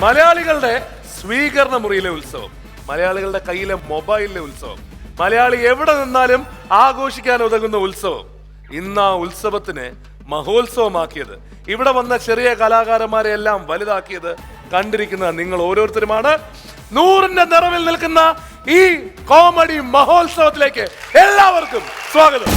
മലയാളികളുടെ സ്വീകരണ മുറിയിലെ ഉത്സവം, മലയാളികളുടെ കയ്യിലെ മൊബൈലിലെ ഉത്സവം, മലയാളി എവിടെ നിന്നാലും ആഘോഷിക്കാൻ ഉതകുന്ന ഉത്സവം. ഇന്ന് ആ ഉത്സവത്തിന് മഹോത്സവമാക്കിയത്, ഇവിടെ വന്ന ചെറിയ കലാകാരന്മാരെ എല്ലാം വലുതാക്കിയത് കണ്ടിരിക്കുന്ന നിങ്ങൾ ഓരോരുത്തരുമാണ്. 100ന്റെ നിറവിൽ നിൽക്കുന്ന ഈ കോമഡി മഹോത്സവത്തിലേക്ക് എല്ലാവർക്കും സ്വാഗതം.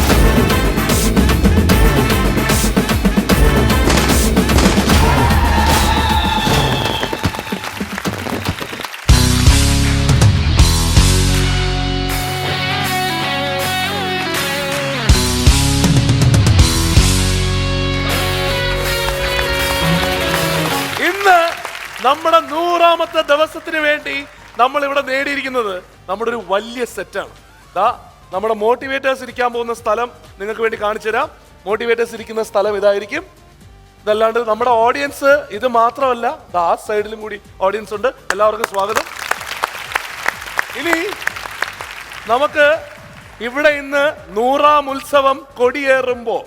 നമ്മുടെ 100ാമത്തെ ദിവസത്തിന് വേണ്ടി നമ്മൾ ഇവിടെ നേടിയിരിക്കുന്നത് നമ്മുടെ ഒരു വലിയ സെറ്റാണ്. നമ്മുടെ മോട്ടിവേറ്റേഴ്സ് ഇരിക്കാൻ പോകുന്ന സ്ഥലം നിങ്ങൾക്ക് വേണ്ടി കാണിച്ചു തരാം. മോട്ടിവേറ്റേഴ്സ് ഇരിക്കുന്ന സ്ഥലം ഇതായിരിക്കും. ഇതല്ലാണ്ട് നമ്മുടെ ഓഡിയൻസ് ഇത് മാത്രമല്ല, ആ സൈഡിലും കൂടി ഓഡിയൻസ് ഉണ്ട്. എല്ലാവർക്കും സ്വാഗതം. ഇനി നമുക്ക് ഇവിടെ ഇന്ന് 100ാം ഉത്സവം കൊടിയേറുമ്പോ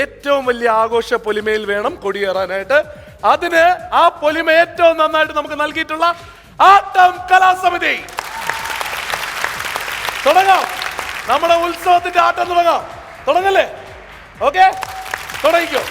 ഏറ്റവും വലിയ ആഘോഷ പൊലിമയിൽ വേണം കൊടിയേറാനായിട്ട്. അതിന് ആ പൊലിമ ഏറ്റവും നന്നായിട്ട് നമുക്ക് നൽകിയിട്ടുള്ള ആട്ടം കലാസമിതി. തുടങ്ങാം, നമ്മുടെ ഉത്സവത്തിന്റെ ആട്ടം തുടങ്ങാം. തുടങ്ങല്ലേ? ഓക്കെ, തുടങ്ങിക്കോ.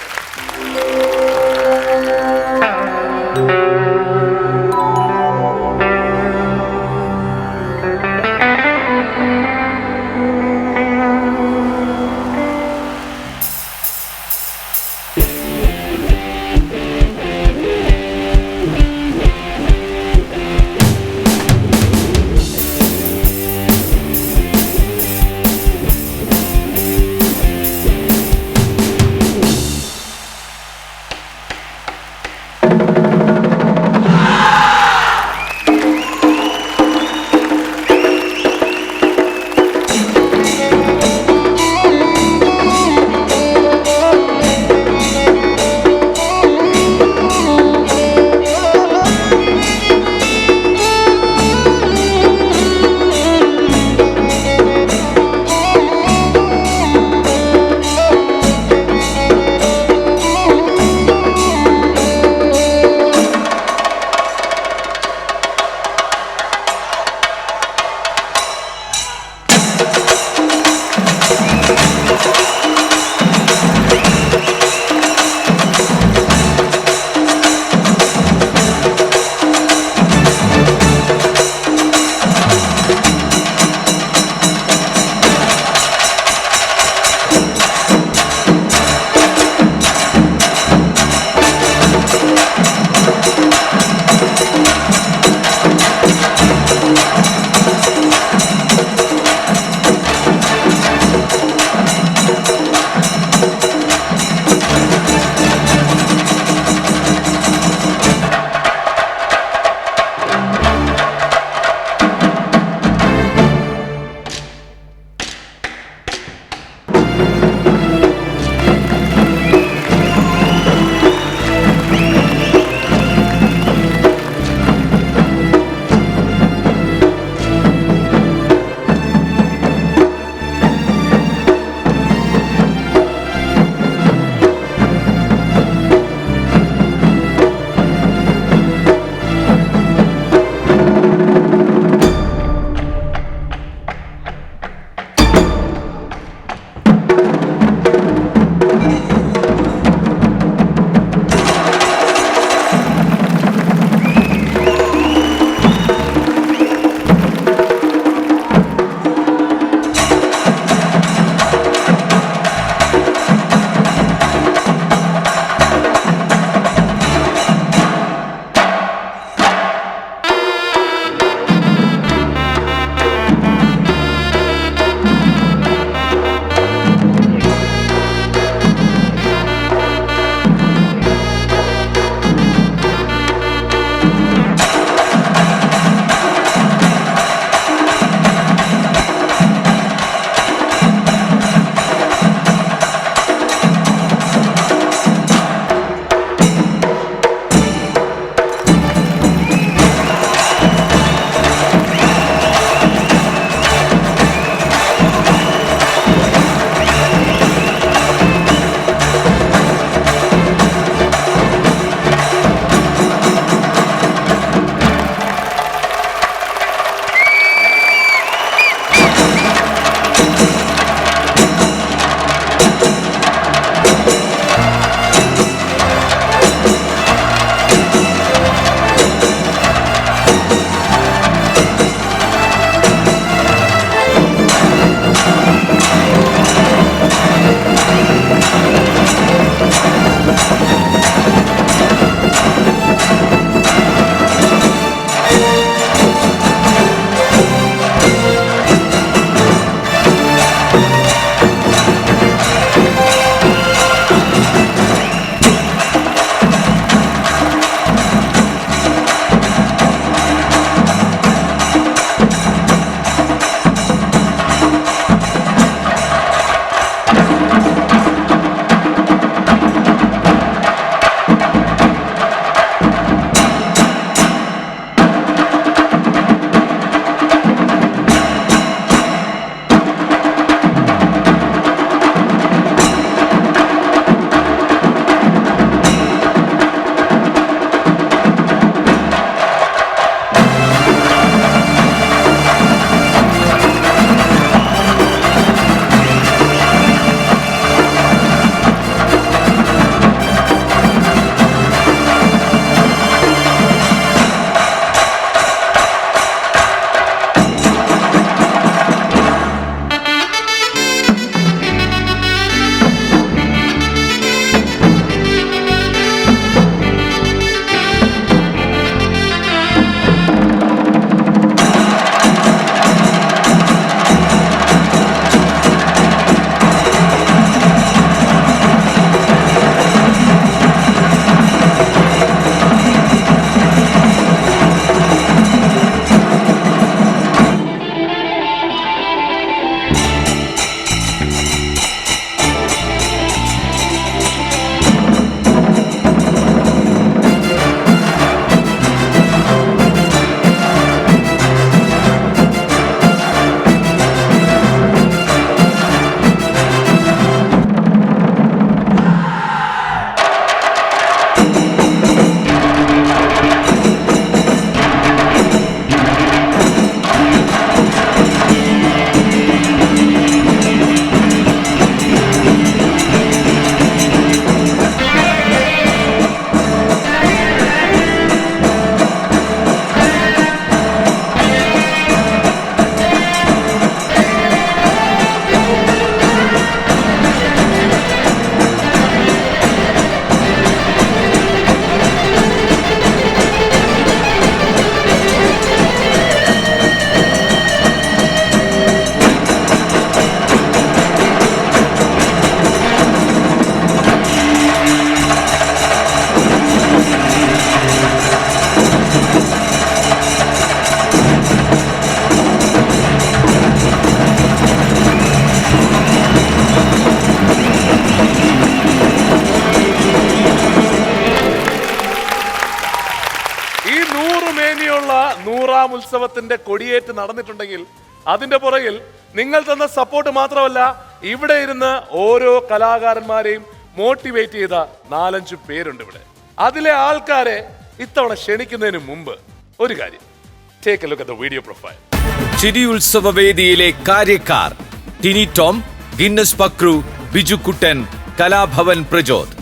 കലോത്സവത്തിന്റെ കൊടിയേറ്റ് നടന്നിട്ടുണ്ടെങ്കിൽ അതിന്റെ പുറകിൽ നിങ്ങൾ തന്ന സപ്പോർട്ട് മാത്രമല്ല, ഇവിടെ ഇരുന്ന് ഓരോ കലാകാരന്മാരെയും മോട്ടിവേറ്റ് ചെയ്ത 4-5 പേരുണ്ട് ഇവിടെ. അതിലെ ആൾക്കാരെ ഇത്തവണ ക്ഷണിക്കുന്നതിന് മുമ്പ് ഒരു കാര്യം, take a look at the video profile. ചിരി ഉത്സവ വേദിയിലെ കാര്യക്കാർ: ടിനി ടോം, ഗിന്നസ് പക്രു, ബിജുക്കുട്ടൻ, കലാഭവൻ പ്രജോദ്.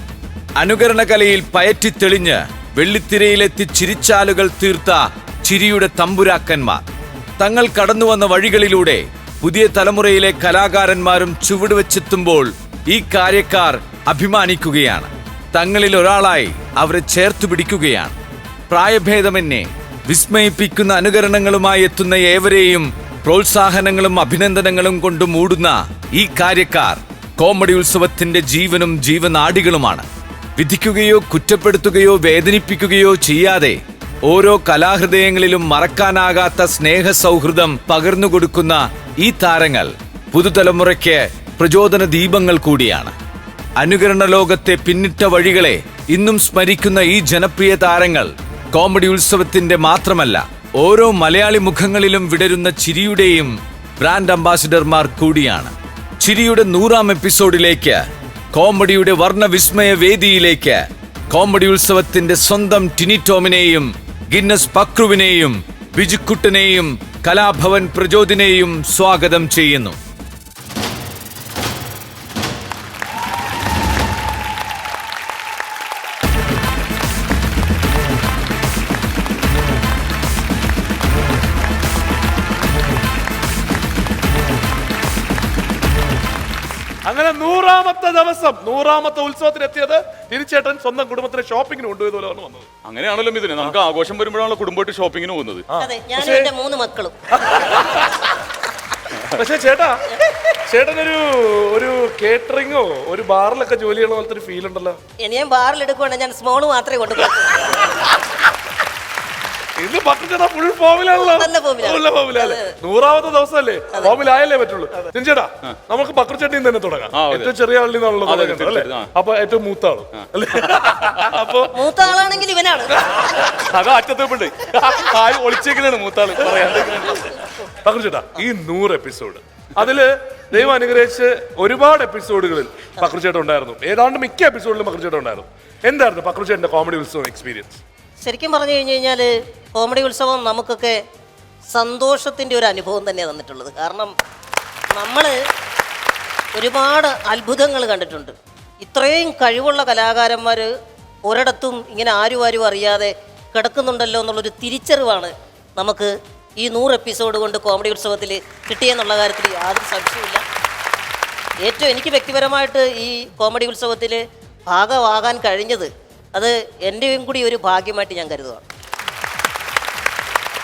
അനുകരണ കലയിൽ പയറ്റിത്തെളിഞ്ഞ് വെള്ളിത്തിരയിലെത്തി ചിരിച്ചാലുകൾ തീർത്ത ചിരിയുടെ തമ്പുരാക്കന്മാർ. തങ്ങൾ കടന്നുവന്ന വഴികളിലൂടെ പുതിയ തലമുറയിലെ കലാകാരന്മാരും ചുവടുവെച്ചെത്തുമ്പോൾ ഈ കാര്യക്കാർ അഭിമാനിക്കുകയാണ്. തങ്ങളിൽ ഒരാളായി അവരെ ചേർത്തു പിടിക്കുകയാണ്. പ്രായഭേദമെന്നെ വിസ്മയിപ്പിക്കുന്ന അനുകരണങ്ങളുമായി എത്തുന്ന ഏവരെയും പ്രോത്സാഹനങ്ങളും അഭിനന്ദനങ്ങളും കൊണ്ട് മൂടുന്ന ഈ കാര്യക്കാർ കോമഡി ഉത്സവത്തിന്റെ ജീവനും ജീവനാഡികളുമാണ്. വിധിക്കുകയോ കുറ്റപ്പെടുത്തുകയോ വേദനിപ്പിക്കുകയോ ചെയ്യാതെ ഓരോ കലാഹൃദയങ്ങളിലും മറക്കാനാകാത്ത സ്നേഹ സൗഹൃദം പകർന്നുകൊടുക്കുന്ന ഈ താരങ്ങൾ പുതുതലമുറയ്ക്ക് പ്രചോദന ദീപങ്ങൾ കൂടിയാണ്. അനുകരണ ലോകത്തെ പിന്നിട്ട വഴികളെ ഇന്നും സ്മരിക്കുന്ന ഈ ജനപ്രിയ താരങ്ങൾ കോമഡി ഉത്സവത്തിന്റെ മാത്രമല്ല, ഓരോ മലയാളി മുഖങ്ങളിലും വിടരുന്ന ചിരിയുടെയും ബ്രാൻഡ് അംബാസിഡർമാർ കൂടിയാണ്. ചിരിയുടെ 100ാം എപ്പിസോഡിലേക്ക്, കോമഡിയുടെ വർണ്ണവിസ്മയ വേദിയിലേക്ക് കോമഡി ഉത്സവത്തിന്റെ സ്വന്തം ടിനി ടോമിനെയും ഗിന്നസ് പക്രുവിനെയും ബിജുക്കുട്ടനെയും കലാഭവൻ പ്രചോദിനെയും സ്വാഗതം ചെയ്യുന്നു. അങ്ങനെ 100ാമത്തെ ദിവസം, 100ാമത്തെ ഉത്സവത്തിന് എത്തിയത് തിരിച്ചേട്ടൻ സ്വന്തം കുടുംബത്തിലെ ഷോപ്പിങ്ങിന് കൊണ്ടുപോയതുപോലെയാണ് വന്നത്. അങ്ങനെയാണല്ലോ ഇതിന്, നമുക്ക് ആഘോഷം വരുമ്പോഴാണല്ലോ കുടുംബമായിട്ട് ഷോപ്പിങ്ങിന് പോകുന്നത്. പക്ഷേ ചേട്ടനൊരു കേറ്ററിംഗോ ഒരു ബാറിലൊക്കെ ജോലി ചെയ്യണ പോലത്തെ ഒരു ഫീൽ ഉണ്ടല്ലോ. ഞാൻ ബാറിൽ എടുക്കുവാണെങ്കിൽ ഞാൻ സ്മോള് മാത്രമേ കൊണ്ടുപോകൂ. ഇത് പക്കച്ചേട്ടാ ഫുൾ ഫോമിലാണല്ലോ. 100ാമത്തെ ദിവസമല്ലേ, ഫോമിലായല്ലേ പറ്റുള്ളൂ. ചേട്ടാ നമുക്ക് പക്രച്ചട്ടിയും തന്നെ തുടങ്ങാം. ഏറ്റവും ചെറിയ ആളിൽ നിന്നാണല്ലോ തുടങ്ങുന്നത് അല്ലേ? അപ്പൊ ഏറ്റവും മൂത്ത ആളും അല്ലേ? അപ്പൊ മൂത്ത ആളാണെങ്കിൽ ഇവനാണ്. അത് അറ്റത്തോണ്ട് ഒളിച്ചേക്കലാണ് മൂത്താള്. പക്രച്ചേട്ടാ ഈ 100 എപ്പിസോഡ്, അതില് ദൈവം അനുഗ്രഹിച്ച് ഒരുപാട് എപ്പിസോഡുകളിൽ പക്രച്ചേട്ടൻ ഉണ്ടായിരുന്നു. ഏതാണ്ട് മിക്ക എപ്പിസോഡിലും പക്രച്ചേട്ടൻ ഉണ്ടായിരുന്നു. എന്തായിരുന്നു പക്രച്ചേട്ടന്റെ കോമഡി ഉത്സവം എക്സ്പീരിയൻസ്? ശരിക്കും പറഞ്ഞു കഴിഞ്ഞു കഴിഞ്ഞാൽ കോമഡി ഉത്സവം നമുക്കൊക്കെ സന്തോഷത്തിൻ്റെ ഒരു അനുഭവം തന്നെയാണ് തന്നിട്ടുള്ളത്. കാരണം നമ്മൾ ഒരുപാട് അത്ഭുതങ്ങൾ കണ്ടിട്ടുണ്ട്. ഇത്രയും കഴിവുള്ള കലാകാരന്മാർ ഒരിടത്തും ഇങ്ങനെ ആരും അറിയാതെ കിടക്കുന്നുണ്ടല്ലോ എന്നുള്ളൊരു തിരിച്ചറിവാണ് നമുക്ക് ഈ 100 എപ്പിസോഡ് കൊണ്ട് കോമഡി ഉത്സവത്തിൽ കിട്ടിയെന്നുള്ള കാര്യത്തിൽ യാതൊരു സംശയമില്ല. ഏറ്റവും എനിക്ക് വ്യക്തിപരമായിട്ട് ഈ കോമഡി ഉത്സവത്തിൽ ഭാഗമാകാൻ കഴിഞ്ഞത് അത് എൻ്റെയും കൂടി ഒരു ഭാഗ്യമായിട്ട് ഞാൻ കരുതുകയാണ്.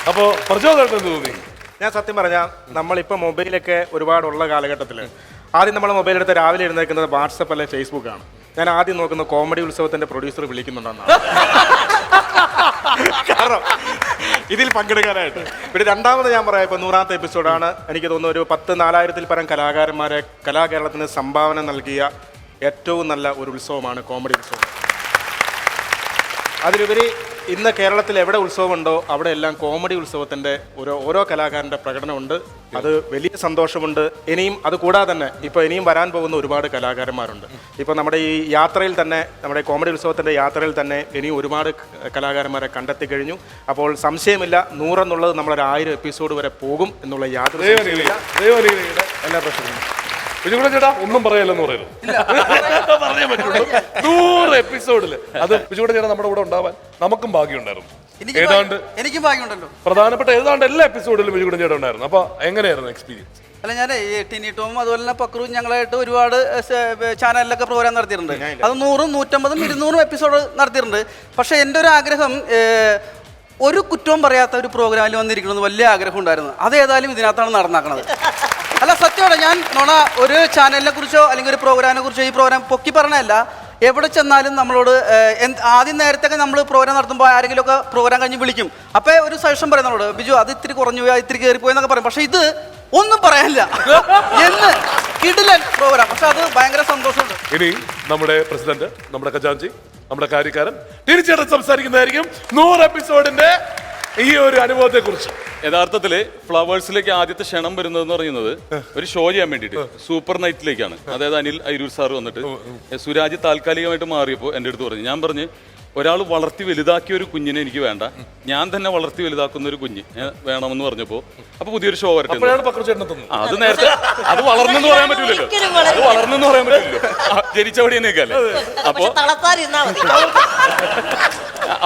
അപ്പോൾ പ്രചോദനം തോന്നി. ഞാൻ സത്യം പറഞ്ഞാൽ നമ്മളിപ്പോൾ മൊബൈലൊക്കെ ഒരുപാടുള്ള കാലഘട്ടത്തിൽ ആദ്യം നമ്മൾ മൊബൈൽ എടുത്ത് രാവിലെ എഴുന്നേൽക്കുന്നത് വാട്സപ്പ് അല്ലെ ഫേസ്ബുക്കാണ്. ഞാൻ ആദ്യം നോക്കുന്ന കോമഡി ഉത്സവത്തിന്റെ പ്രൊഡ്യൂസർ വിളിക്കുന്നുണ്ടെന്നാണ്. കാരണം ഇതിൽ പങ്കെടുക്കാനായിട്ട്. പിന്നെ രണ്ടാമത് ഞാൻ പറയാം, ഇപ്പോൾ 100ാമത്തെ എപ്പിസോഡാണ്. എനിക്ക് തോന്നുന്നു ഒരു 10,000-ൽ പരം കലാകാരന്മാരെ കലാകേരളത്തിന് സംഭാവന നൽകിയ ഏറ്റവും നല്ല ഒരു ഉത്സവമാണ് കോമഡി ഉത്സവം. അതിലുപരി ഇന്ന് കേരളത്തിൽ എവിടെ ഉത്സവമുണ്ടോ അവിടെ എല്ലാം കോമഡി ഉത്സവത്തിൻ്റെ ഓരോ കലാകാരൻ്റെ പ്രകടനമുണ്ട്. അത് വലിയ സന്തോഷമുണ്ട്. ഇനിയും അത് കൂടാതെ തന്നെ ഇപ്പോൾ ഇനിയും വരാൻ പോകുന്ന ഒരുപാട് കലാകാരന്മാരുണ്ട്. ഇപ്പോൾ നമ്മുടെ ഈ യാത്രയിൽ തന്നെ, നമ്മുടെ കോമഡി ഉത്സവത്തിൻ്റെ യാത്രയിൽ തന്നെ ഇനിയും ഒരുപാട് കലാകാരന്മാരെ കണ്ടെത്തി കഴിഞ്ഞു. അപ്പോൾ സംശയമില്ല, 100 എന്നുള്ളത് നമ്മളൊരു 1000 എപ്പിസോഡ് വരെ പോകും എന്നുള്ള യാതൊരു എല്ലാ പ്രശ്നങ്ങളും. ചേട്ടാ ഒന്നും പറയാലെന്ന് പറയുന്നു. പറഞ്ഞേ പറ്റുള്ളൂ. 100 എപ്പിസോഡില് അത് ബിജുകൂടെ ചേട്ടാ നമ്മുടെ കൂടെ ഉണ്ടാവാൻ നമുക്കും ഭാഗ്യമുണ്ടായിരുന്നു. ഏതാണ്ട് എനിക്കും ഭാഗ്യമുണ്ടല്ലോ. പ്രധാനപ്പെട്ട ഏതാണ്ട് എല്ലാ എപ്പിസോഡിലും ബിജുകൂടെ ചേട്ടാ ഉണ്ടായിരുന്നു. അപ്പൊ എങ്ങനെയായിരുന്നു എക്സ്പീരിയൻസ്? അല്ല, ഞാൻ ടിനി ടോമും അതുപോലെ തന്നെ പക്രുവും ഞങ്ങളായിട്ട് ഒരുപാട് ചാനലിലൊക്കെ പ്രോഗ്രാം നടത്തിയിട്ടുണ്ട്. അത് 100, 150, 200 എപ്പിസോഡ് നടത്തിയിട്ടുണ്ട്. പക്ഷെ എൻ്റെ ഒരു ആഗ്രഹം, ഒരു കുറ്റവും പറയാത്ത ഒരു പ്രോഗ്രാമിൽ വന്നിരിക്കണമെന്ന് വലിയ ആഗ്രഹം ഉണ്ടായിരുന്നു. അത് ഏതായാലും ഇതിനകത്താണ് നടന്നാക്കണത്. അല്ല, സത്യമാണ്. ഞാൻ ഒരു ചാനലിനെ കുറിച്ചോ അല്ലെങ്കിൽ ഒരു പ്രോഗ്രാമിനെ കുറിച്ചോ ഈ പ്രോഗ്രാം പൊക്കി പറഞ്ഞതല്ല. എവിടെ ചെന്നാലും നമ്മളോട് ആദ്യം നേരത്തെ നമ്മൾ പ്രോഗ്രാം നടത്തുമ്പോൾ ആരെങ്കിലുമൊക്കെ പ്രോഗ്രാം കഴിഞ്ഞ് വിളിക്കും. അപ്പോൾ ഒരു സജഷൻ പറയും നമ്മളോട്, ബിജു അത് ഇത്തിരി കുറഞ്ഞു പോയി, ഇത്തിരി കയറിപ്പോയി എന്നൊക്കെ പറയും. പക്ഷേ ഇത് ഒന്നും പറയാനില്ല എന്ന് കിടിലൻ പ്രോഗ്രാം. പക്ഷെ അത് ഭയങ്കര സന്തോഷമുണ്ട്. ഇനി നമ്മുടെ പ്രസിഡന്റ്, നമ്മുടെ ഖജാൻജി, നമ്മുടെ കാര്യക്കാരൻ തിരിച്ചേട്ടൻ സംസാരിക്കുന്നതായിരിക്കും. 100 എപ്പിസോഡിന്റെ ഈ ഒരു അനുഭവത്തെ കുറിച്ച്? യഥാർത്ഥത്തില് ഫ്ലവേഴ്സിലേക്ക് ആദ്യത്തെ ക്ഷണം വരുന്നതെന്ന് പറയുന്നത് ഒരു ഷോ ചെയ്യാൻ വേണ്ടിയിട്ട് സൂപ്പർ നൈറ്റിലേക്കാണ്. അതായത് അനിൽ അയിരൂർ സാർ വന്നിട്ട് സുരാജ് താൽക്കാലികമായിട്ട് മാറിയപ്പോൾ എൻ്റെ അടുത്ത് പറഞ്ഞു, ഞാൻ പറഞ്ഞു ഒരാൾ വളർത്തി വലുതാക്കിയ ഒരു കുഞ്ഞിനെ എനിക്ക് വേണ്ട, ഞാൻ തന്നെ വളർത്തി വലുതാക്കുന്ന ഒരു കുഞ്ഞ് വേണമെന്ന് പറഞ്ഞപ്പോ അപ്പൊ പുതിയൊരു ഷോ വരട്ടെ. അത് നേരത്തെ അത് വളർന്നെന്ന് പറയാൻ പറ്റൂലല്ലോ, അത് വളർന്നെന്ന് പറയാൻ പറ്റില്ലല്ലോ, ജനിച്ചവിടെ തന്നെയൊക്കെ അല്ലേ.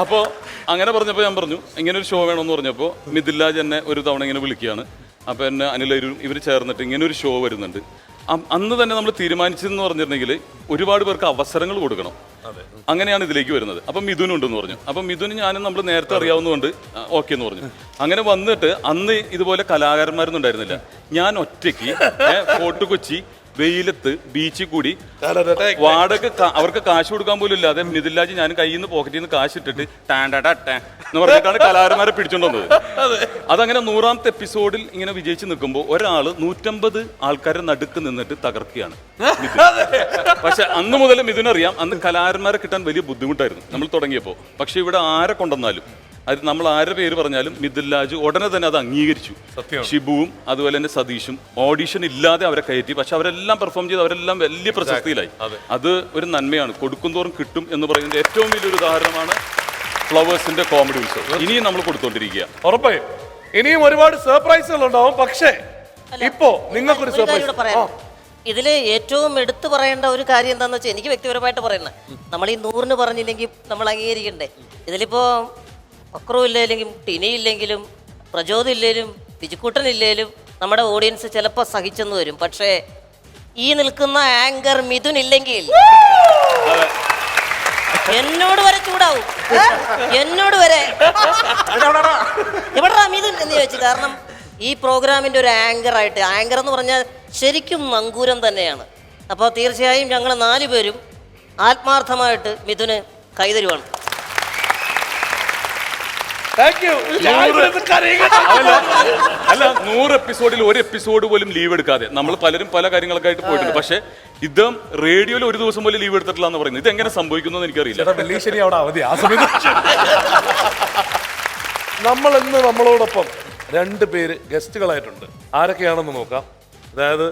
അപ്പോ അങ്ങനെ പറഞ്ഞപ്പോൾ ഞാൻ പറഞ്ഞു ഇങ്ങനെ ഒരു ഷോ വേണമെന്ന് പറഞ്ഞപ്പോൾ മിഥിലാജ് എന്നെ ഒരു തവണ ഇങ്ങനെ വിളിക്കുകയാണ്. അപ്പോൾ എന്നെ അനിലും ഇവർ ചേർന്നിട്ട് ഇങ്ങനെ ഒരു ഷോ വരുന്നുണ്ട്. അന്ന് തന്നെ നമ്മൾ തീരുമാനിച്ചതെന്ന് പറഞ്ഞിട്ടുണ്ടെങ്കിൽ ഒരുപാട് പേർക്ക് അവസരങ്ങൾ കൊടുക്കണം, അങ്ങനെയാണ് ഇതിലേക്ക് വരുന്നത്. അപ്പം മിഥുൻ ഉണ്ടെന്ന് പറഞ്ഞു. അപ്പം മിഥുന് ഞാനും നമ്മൾ നേരത്തെ അറിയാവുന്നതുകൊണ്ട് ഓക്കെ എന്ന് പറഞ്ഞു. അങ്ങനെ വന്നിട്ട് അന്ന് ഇതുപോലെ കലാകാരന്മാരൊന്നും ഉണ്ടായിരുന്നില്ല. ഞാൻ ഒറ്റയ്ക്ക് ഫോർട്ട് കൊച്ചി വെയിലത്ത് ബീച്ചിൽ കൂടി വാടക അവർക്ക് കാശ് കൊടുക്കാൻ പോലും ഇല്ലാതെ മിഥിലാജ് ഞാൻ കയ്യിൽ നിന്ന് പോക്കറ്റിൽ നിന്ന് കാശ് ഇട്ടിട്ട് എന്ന് പറഞ്ഞിട്ടാണ് കലാകാരന്മാരെ പിടിച്ചോണ്ട് വന്നത്. അതങ്ങനെ 100ാമത്തെ എപ്പിസോഡിൽ ഇങ്ങനെ വിജയിച്ച് നിൽക്കുമ്പോൾ ഒരാള് 150 ആൾക്കാരെ നടുക്ക് നിന്നിട്ട് തകർക്കുകയാണ്. പക്ഷെ അന്ന് മുതൽ മിഥുനറിയാം അന്ന് കലാകാരന്മാരെ കിട്ടാൻ വലിയ ബുദ്ധിമുട്ടായിരുന്നു നമ്മൾ തുടങ്ങിയപ്പോൾ. പക്ഷെ ഇവിടെ ആരെ കൊണ്ടുവന്നാലും അത് നമ്മൾ ആരുടെ പേര് പറഞ്ഞാലും മിഥിലാജ് ഉടനെ തന്നെ അത് അംഗീകരിച്ചു. ഷിബുവും അതുപോലെ തന്നെ സതീഷും ഓഡിഷൻ ഇല്ലാതെ അവരെ കയറ്റി. പക്ഷെ അവരെല്ലാം പെർഫോം ചെയ്ത് അവരെല്ലാം വലിയ പ്രശസ്തിയിലായി. അത് ഒരു നന്മയാണ്, കൊടുക്കുന്തോറും കിട്ടും എന്ന് പറയുന്നത് ഏറ്റവും വലിയൊരു ഉദാഹരണമാണ് ഫ്ലവേഴ്സിന്റെ കോമഡി ഉത്സവം. ഇനിയും നമ്മൾ കൊടുത്തോണ്ടിരിക്കുക. ഉറപ്പായും ഇനിയും ഒരുപാട് സർപ്രൈസുകൾ ഉണ്ടാവും. പക്ഷേ ഇപ്പോ നിങ്ങൾക്കൊരു സർപ്രൈസ്. ഇതില് ഏറ്റവും എടുത്തു പറയേണ്ട ഒരു കാര്യം എന്താണെന്ന് വെച്ചാൽ എനിക്ക് വ്യക്തിപരമായിട്ട് പറയുന്നത്, നമ്മൾ ഈ 100ന് പറഞ്ഞില്ലെങ്കിൽ നമ്മൾ അംഗീകരിക്കണ്ടേ. ഇതിലിപ്പോ പക്രു ഇല്ലെങ്കിലും ടിനി ഇല്ലെങ്കിലും പ്രചോദ് ഇല്ലേലും ബിജുക്കുട്ടൻ ഇല്ലേലും നമ്മുടെ ഓഡിയൻസ് ചിലപ്പോൾ സഹിച്ചെന്ന് വരും. പക്ഷേ ഈ നിൽക്കുന്ന ആങ്കർ മിഥുൻ ഇല്ലെങ്കിൽ എന്നോട് വരെ ചൂടാവും, എന്നോട് വരെ എവിടെടാ മിഥുൻ എന്ന് ചോദിച്ചു. കാരണം ഈ പ്രോഗ്രാമിൻ്റെ ഒരു ആങ്കറായിട്ട്, ആങ്കർ എന്ന് പറഞ്ഞാൽ ശരിക്കും നങ്കൂരം തന്നെയാണ്. അപ്പോൾ തീർച്ചയായും ഞങ്ങൾ 4 പേരും ആത്മാർത്ഥമായിട്ട് മിഥുന് കൈതരുവാണ്. അല്ല 100 എപ്പിസോഡിൽ ഒരു എപ്പിസോഡ് പോലും ലീവ് എടുക്കാതെ നമ്മൾ പലരും പല കാര്യങ്ങളൊക്കെ ആയിട്ട് പോയിട്ടുണ്ട്. പക്ഷെ ഇദ്ദേഹം റേഡിയോയിൽ ഒരു ദിവസം പോലും ലീവ് എടുത്തിട്ടില്ല എന്ന് പറയുന്നത്. ഇത് എങ്ങനെ സംഭവിക്കുന്നു എന്ന് എനിക്കറിയില്ല. നമ്മൾ ഇന്ന് നമ്മളോടൊപ്പം 2 പേര് ഗസ്റ്റുകളായിട്ടുണ്ട്. ആരൊക്കെയാണെന്ന് നോക്കാം. അതായത്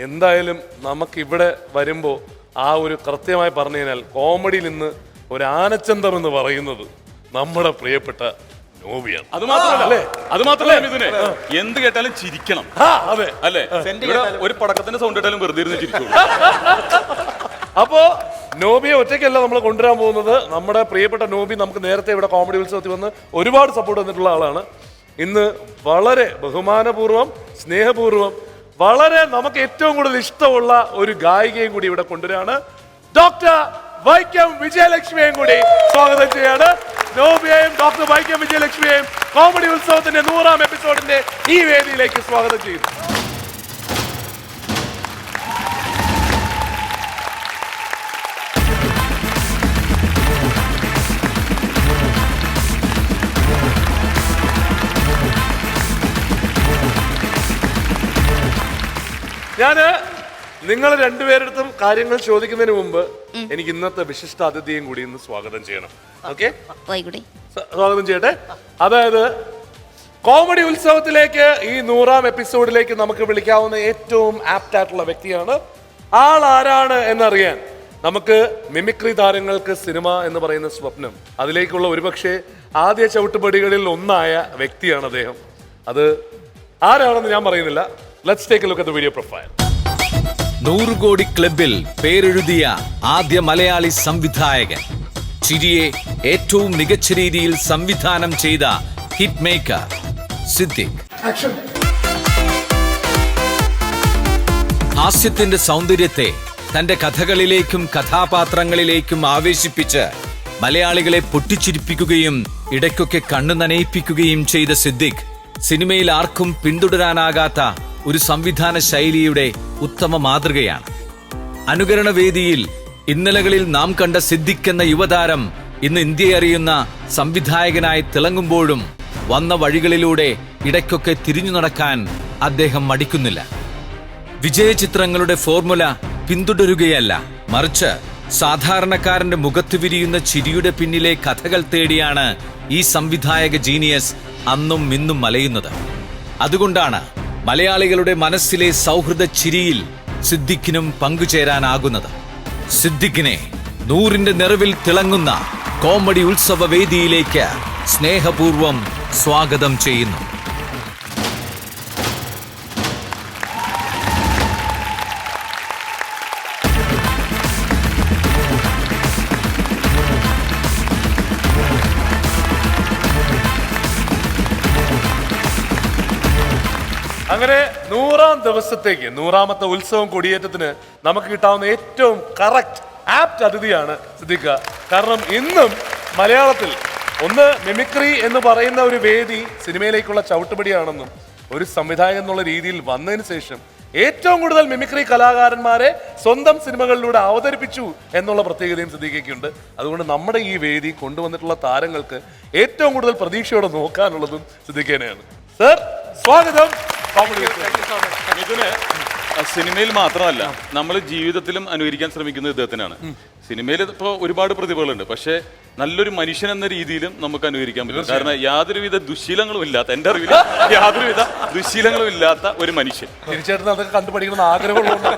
എന്തായാലും നമുക്കിവിടെ വരുമ്പോൾ ആ ഒരു കൃത്യമായി പറഞ്ഞു കഴിഞ്ഞാൽ കോമഡിയിൽ നിന്ന് ഒരു ആനച്ചന്തം എന്ന് പറയുന്നത് നമ്മുടെ പ്രിയപ്പെട്ട നോബിയാണ്. അത് മാത്രമല്ല മിഥുനെ എന്ത് കേട്ടാലും ചിരിക്കണം. അതെ അല്ലേ, ഒരു പടക്കത്തിന്റെ സൗണ്ട് കേട്ടാലും വെറുതെ ഇരുന്ന് ചിരിച്ചു. അപ്പോ നോബിയെ ഒറ്റയ്ക്കല്ല നമ്മൾ കൊണ്ടുവരാൻ പോകുന്നത്. നമ്മുടെ പ്രിയപ്പെട്ട നോബി നമുക്ക് നേരത്തെ ഇവിടെ കോമഡി ഉത്സവത്തിൽ വന്ന് ഒരുപാട് സപ്പോർട്ട് തന്നിട്ടുള്ള ആളാണ്. ഇന്ന് വളരെ ബഹുമാനപൂർവ്വം സ്നേഹപൂർവ്വം വളരെ നമുക്ക് ഏറ്റവും കൂടുതൽ ഇഷ്ടമുള്ള ഒരു ഗായികയും കൂടി ഇവിടെ കൊണ്ടുവരാണ്. ഡോക്ടർ വൈക്കം വിജയലക്ഷ്മിയെയും കൂടി സ്വാഗതം ചെയ്യാണ്. നോബിയെയും ഡോക്ടർ വൈക്കം വിജയലക്ഷ്മിയെയും കോമഡി ഉത്സവത്തിന്റെ 100ാം എപ്പിസോഡിന്റെ ഈ വേദിയിലേക്ക് സ്വാഗതം ചെയ്യുന്നു. ഞാന് നിങ്ങൾ 2 പേരെടുത്തും കാര്യങ്ങൾ ചോദിക്കുന്നതിന് മുമ്പ് എനിക്ക് ഇന്നത്തെ വിശിഷ്ട അതിഥിയും കൂടി ഇന്ന് സ്വാഗതം ചെയ്യണം. ഓക്കെ, സ്വാഗതം ചെയ്യട്ടെ. അതായത് കോമഡി ഉത്സവത്തിലേക്ക് ഈ 100ാം എപ്പിസോഡിലേക്ക് നമുക്ക് വിളിക്കാവുന്ന ഏറ്റവും ആപ്റ്റ് ആയിട്ടുള്ള വ്യക്തിയാണ്. ആൾ ആരാണ് എന്നറിയാൻ നമുക്ക് മിമിക്രി താരങ്ങൾക്ക് സിനിമ എന്ന് പറയുന്ന സ്വപ്നം, അതിലേക്കുള്ള ഒരുപക്ഷെ ആദ്യ ചവിട്ടുപടികളിൽ ഒന്നായ വ്യക്തിയാണ് അദ്ദേഹം. അത് ആരാണെന്ന് ഞാൻ പറയുന്നില്ല. Let's take a look at the video profile. 100 കോടി ക്ലബിൽ പേരെഴുതിയ ആദ്യ മലയാളി സംവിധായകൻ, ചിരിയെ ഏറ്റവും മികച്ച രീതിയിൽ സംവിധാനം ചെയ്ത ഹിറ്റ് മേക്കർ സിദ്ദിഖ്. ഹാസ്യത്തിന്റെ സൗന്ദര്യത്തെ തന്റെ കഥകളിലേക്കും കഥാപാത്രങ്ങളിലേക്കും ആവേശിപ്പിച്ച് മലയാളികളെ പൊട്ടിച്ചിരിപ്പിക്കുകയും ഇടയ്ക്കൊക്കെ കണ്ണു നനയിപ്പിക്കുകയും ചെയ്ത സിദ്ദിഖ് സിനിമയിൽ ആർക്കും പിന്തുടരാനാകാത്ത ഒരു സംവിധാന ശൈലിയുടെ ഉത്തമ മാതൃകയാണ്. അനുകരണ വേദിയിൽ ഇന്നലകളിൽ നാം കണ്ട സിദ്ദിഖ് എന്ന യുവതാരം ഇന്ന് ഇന്ത്യയെ അറിയുന്ന സംവിധായകനായി തിളങ്ങുമ്പോഴും വന്ന വഴികളിലൂടെ ഇടയ്ക്കൊക്കെ തിരിഞ്ഞു നടക്കാൻ അദ്ദേഹം മടിക്കുന്നില്ല. വിജയചിത്രങ്ങളുടെ ഫോർമുല പിന്തുടരുകയല്ല, മറിച്ച് സാധാരണക്കാരന്റെ മുഖത്ത് വിരിയുന്ന ചിരിയുടെ പിന്നിലെ കഥകൾ തേടിയാണ് ഈ സംവിധായക ജീനിയസ് അന്നും ഇന്നും മലയുന്നത്. അതുകൊണ്ടാണ് മലയാളികളുടെ മനസ്സിലെ സൗഹൃദ ചിരിയിൽ സിദ്ദിഖിനും പങ്കുചേരാനാകുന്നത്. സിദ്ദിഖിനെ 100ന്റെ നിറവിൽ തിളങ്ങുന്ന കോമഡി ഉത്സവ വേദിയിലേക്ക് സ്നേഹപൂർവം സ്വാഗതം ചെയ്യുന്നു. അങ്ങനെ 100ാം ദിവസത്തേക്ക് 100ാമത്തെ ഉത്സവം കൊടിയേറ്റത്തിന് നമുക്ക് കിട്ടാവുന്ന ഏറ്റവും കറക്റ്റ് ആപ്റ്റ് അതിഥിയാണ് സിദ്ദിഖ. കാരണം ഇന്നും മലയാളത്തിൽ ഒന്ന് മിമിക്രി എന്ന് പറയുന്ന ഒരു വേദി സിനിമയിലേക്കുള്ള ചവിട്ടുപടിയാണെന്നും ഒരു സംവിധായകൻ എന്നുള്ള രീതിയിൽ വന്നതിന് ശേഷം ഏറ്റവും കൂടുതൽ മിമിക്രി കലാകാരന്മാരെ സ്വന്തം സിനിമകളിലൂടെ അവതരിപ്പിച്ചു എന്നുള്ള പ്രത്യേകതയും സിദ്ദിഖയ്ക്കുണ്ട്. അതുകൊണ്ട് നമ്മുടെ ഈ വേദി കൊണ്ടുവന്നിട്ടുള്ള താരങ്ങൾക്ക് ഏറ്റവും കൂടുതൽ പ്രതീക്ഷയോടെ നോക്കാനുള്ളതും സിദ്ദിഖേനെയാണ്. സർ, സ്വാഗതം. ഇതിന് സിനിമയിൽ മാത്രമല്ല നമ്മൾ ജീവിതത്തിലും അനുകരിക്കാൻ ശ്രമിക്കുന്നത് ഇദ്ദേഹത്തിനാണ്. സിനിമയിൽ ഇപ്പോൾ ഒരുപാട് പ്രതിഭകളുണ്ട്, പക്ഷേ നല്ലൊരു മനുഷ്യൻ എന്ന രീതിയിലും നമുക്ക് അനുകരിക്കാൻ പറ്റും. കാരണം യാതൊരുവിധ ദുശീലങ്ങളും ഇല്ലാത്ത, എൻ്റെ അറിവിൽ യാതൊരുവിധ ദുശീലങ്ങളും ഇല്ലാത്ത ഒരു മനുഷ്യൻ. തീർച്ചയായിട്ടും അതൊക്കെ കണ്ടുപഠിക്കണം ആഗ്രഹമുള്ളതുകൊണ്ട്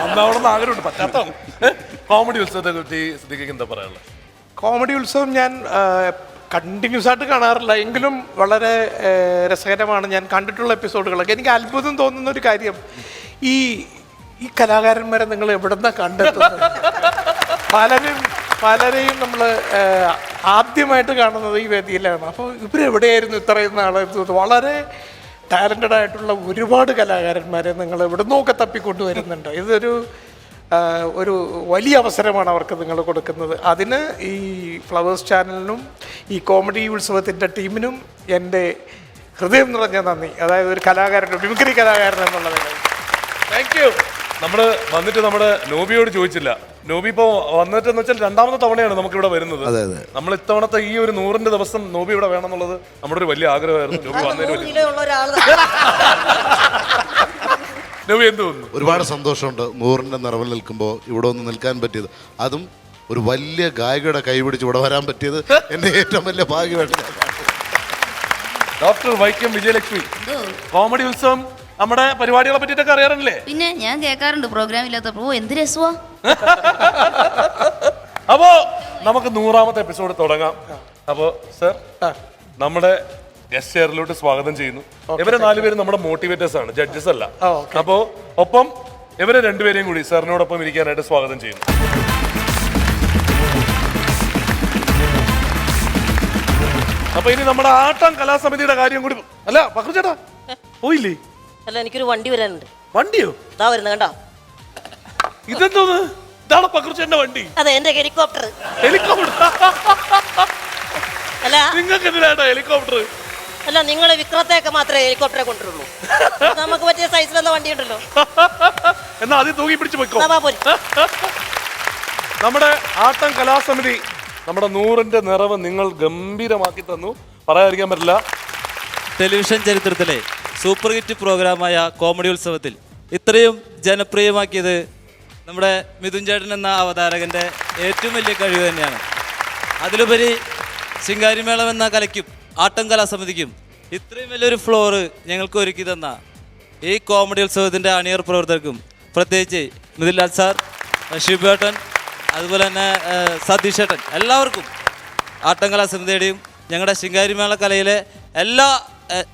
ഒന്നാവണമെന്ന് ആഗ്രഹമുണ്ട്, പറ്റാത്തതാണ്. കോമഡി ഉത്സവത്തെ കുറിച്ച് സിദ്ദിഖയ്ക്ക് എന്താ പറയാനുള്ളത്? കോമഡി ഉത്സവം ഞാൻ കണ്ടിന്യൂസ് ആയിട്ട് കാണാറില്ല, എങ്കിലും വളരെ രസകരമാണ്. ഞാൻ കണ്ടിട്ടുള്ള എപ്പിസോഡുകളൊക്കെ എനിക്ക് അത്ഭുതം തോന്നുന്ന ഒരു കാര്യം, ഈ കലാകാരന്മാരെ നിങ്ങൾ എവിടുന്നാണ് കണ്ടെത്തുന്നത്? പലരെയും നമ്മൾ ആദ്യമായിട്ട് കാണുന്നത് ഈ വേദിയിലാണ്. അപ്പോൾ ഇവരെവിടെയായിരുന്നു ഇത്രയും നാളെ? വളരെ ടാലൻറ്റഡ് ആയിട്ടുള്ള ഒരുപാട് കലാകാരന്മാരെ നിങ്ങൾ എവിടുന്നൊക്കെ തപ്പിക്കൊണ്ടുവരുന്നുണ്ട്. ഒരു വലിയ അവസരമാണ് അവർക്ക് നിങ്ങൾ കൊടുക്കുന്നത്. അതിന് ഈ ഫ്ലവേഴ്സ് ചാനലിനും ഈ കോമഡി ഉത്സവത്തിൻ്റെ ടീമിനും എൻ്റെ ഹൃദയം നിറഞ്ഞ നന്ദി. അതായത് ഒരു കലാകാരൻ, മിമിക്രി കലാകാരൻ എന്നുള്ളത്. Thank you. നമ്മള് വന്നിട്ട് നമ്മുടെ നോബിയോട് ചോദിച്ചില്ല. നോബി ഇപ്പോൾ വന്നിട്ടെന്ന് വെച്ചാൽ 2ാമത്തെ തവണയാണ് നമുക്കിവിടെ വരുന്നത്. നമ്മൾ ഇത്തവണത്തെ ഈ ഒരു 100ന്റെ ദിവസം നോബി ഇവിടെ വേണം എന്നുള്ളത് നമ്മുടെ ഒരു വലിയ ആഗ്രഹമായിരുന്നു. നോബി വന്നതിന് നോബി എന്ത് തോന്നുന്നു? ഒരുപാട് സന്തോഷമുണ്ട് 100ന്റെ നിറവിൽ നിൽക്കുമ്പോൾ ഇവിടെ ഒന്ന് നിൽക്കാൻ പറ്റിയത്. അതും ഒരു വലിയ ഗായികയുടെ കൈപിടിച്ച് ഇവിടെ വരാൻ പറ്റിയത് എൻ്റെ ഏറ്റവും വലിയ ഭാഗ്യമായിട്ട്. ഡോക്ടർ വൈക്കം വിജയലക്ഷ്മി, കോമഡി ഉത്സവം നമ്മുടെ പരിപാടികളെ പറ്റിട്ടൊക്കെ അറിയാറില്ലേ? പിന്നെ ഞാൻ കേൾക്കാറുണ്ട് പ്രോഗ്രാം ഇല്ലാത്തപ്പോ. എന്ത് രസമാ. അപ്പോ നമുക്ക് 100ാമത്തെ എപ്പിസോഡ് തുടങ്ങാം. അപ്പോ സർ, നമ്മുടെ ഗസ്റ്റ് ചെയറിലോട്ട് സ്വാഗതം ചെയ്യുന്നു. ഇവരെ 4 പേരും നമ്മുടെ മോട്ടിവേറ്റേഴ്സ് ആണ്, ജഡ്ജസ് അല്ല. അപ്പോ ഒപ്പം ഇവരെ 2 പേരെയും കൂടി സാറിനോടൊപ്പം ഇരിക്കാനായിട്ട് സ്വാഗതം ചെയ്യുന്നു. അപ്പൊ ഇനി നമ്മുടെ ആട്ടം കലാസമിതിയുടെ കാര്യം കൂടി അല്ല. പക്രു ചേട്ടാ പോയില്ലേ? അല്ല, എനിക്കൊരു വണ്ടി വരാനുണ്ട്. വണ്ടിയോ? ഇതാ വരുന്നത് കണ്ടോ? ഇതെന്തോന്ന്? ഇതാണ് പക്രുച്ചേട്ടന്റെ വണ്ടി? അതെ, എന്റെ ഹെലികോപ്റ്റർ. ഹെലികോപ്റ്റർ? അല്ല, നിങ്ങൾക്ക് എന്തിനാണ് ഹെലികോപ്റ്റർ? അല്ല, നിങ്ങൾ വിക്രത്തേക്ക് മാത്രമേ ഹെലികോപ്റ്ററെ കൊണ്ടുവരുള്ളൂ. നമുക്ക് പറ്റിയ സൈസിലുള്ള വണ്ടി ഉണ്ടല്ലോ. എന്നാ ആദ്യം തൂക്കി പിടിച്ച് വെക്കോ. നമ്മുടെ ആട്ടം കലാസമിതി നമ്മുടെ 100ന്റെ നിറവ് നിങ്ങൾ ഗംഭീരമാക്കി തന്നു, പറയാതിരിക്കാൻ പറ്റില്ല. ടെലിവിഷൻ ചരിത്രത്തിലെ സൂപ്പർ ഹിറ്റ് പ്രോഗ്രാമായ കോമഡി ഉത്സവത്തിൽ ഇത്രയും ജനപ്രിയമാക്കിയത് നമ്മുടെ മിഥുൻ ചേട്ടൻ എന്ന അവതാരകൻ്റെ ഏറ്റവും വലിയ കഴിവ് തന്നെയാണ്. അതിലുപരി ശിങ്കാരിമേളം എന്ന കലയ്ക്കും ആട്ടം കലാസമിതിക്കും ഇത്രയും വലിയൊരു ഫ്ലോറ് ഞങ്ങൾക്ക് ഒരുക്കി തന്ന ഈ കോമഡി ഉത്സവത്തിൻ്റെ അണിയർ പ്രവർത്തകർക്കും, പ്രത്യേകിച്ച് മിഥുൻലാൽ സാർ, ഷിബേട്ടൻ, അതുപോലെ തന്നെ സതീഷ് ചേട്ടൻ, എല്ലാവർക്കും ആട്ടം കലാസമിതിയുടെയും ഞങ്ങളുടെ ശിങ്കാരിമേള കലയിലെ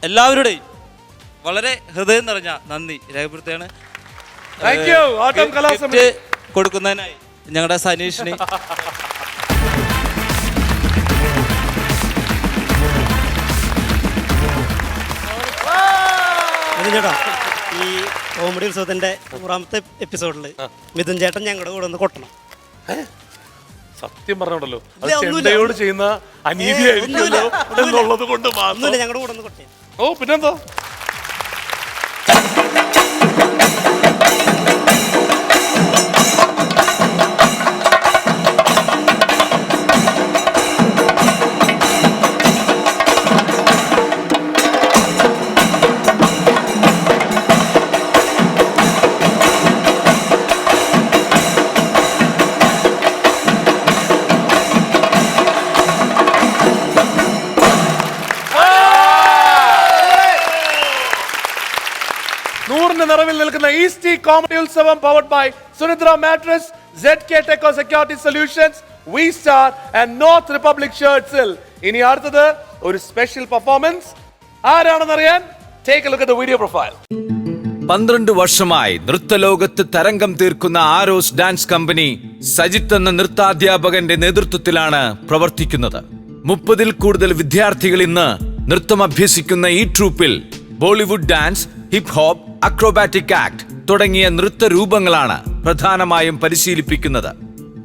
എല്ലാവരുടെയും വളരെ ഹൃദയം നിറഞ്ഞ നന്ദി രേഖപ്പെടുത്തുകയാണ്. കൊടുക്കുന്നതിനായി ഞങ്ങളുടെ സനീഷിന് ചേട്ടാ, ഈ കോമഡി ഉത്സവത്തിന്റെ 100ാമത്തെ എപ്പിസോഡിൽ മിഥുൻ ചേട്ടൻ ഞങ്ങളുടെ കൂടെ ഒന്ന് കൊട്ടണം. സത്യം പറഞ്ഞോണ്ടല്ലോ, അത് ചെണ്ടയോട് ചെയ്യുന്ന അനീതിയായിരിക്കുമല്ലോ എന്നുള്ളത് കൊണ്ട് മാത്രം ഞങ്ങളുടെ കൂടെ ഒന്ന് കൊട്ടേ. ഓ, പിന്നെന്താ? നൂറിന്റെ നിറവിൽ നിൽക്കുന്ന ഈസ്റ്റ് കോമഡി ഉത്സവം powered by Sunidra mattress, ZK Teco Security Solutions, We Star and North Republic Shirtsil. ഇനി അടുത്തത് ഒരു സ്പെഷ്യൽ പെർഫോമൻസ്. ആരാണെന്നറിയാൻ take a look at the video profile. 12 വർഷമായി നൃത്തലോകത്ത് തരംഗം തീർക്കുന്ന ആരോസ് ഡാൻസ് കമ്പനി സജിത്ത് എന്ന നൃത്താധ്യാപകന്റെ നേതൃത്വത്തിലാണ് പ്രവർത്തിക്കുന്നത്. 30-ൽ കൂടുതൽ വിദ്യാർത്ഥികൾ ഇന്ന് നൃത്തം അഭ്യസിക്കുന്ന ഈ ട്രൂപ്പിൽ Bollywood dance, hip hop, acrobatic act തുടങ്ങിയ നൃത്തരൂപങ്ങളാണ് പ്രധാനമായും പരിശീലിപ്പിക്കുന്നത്.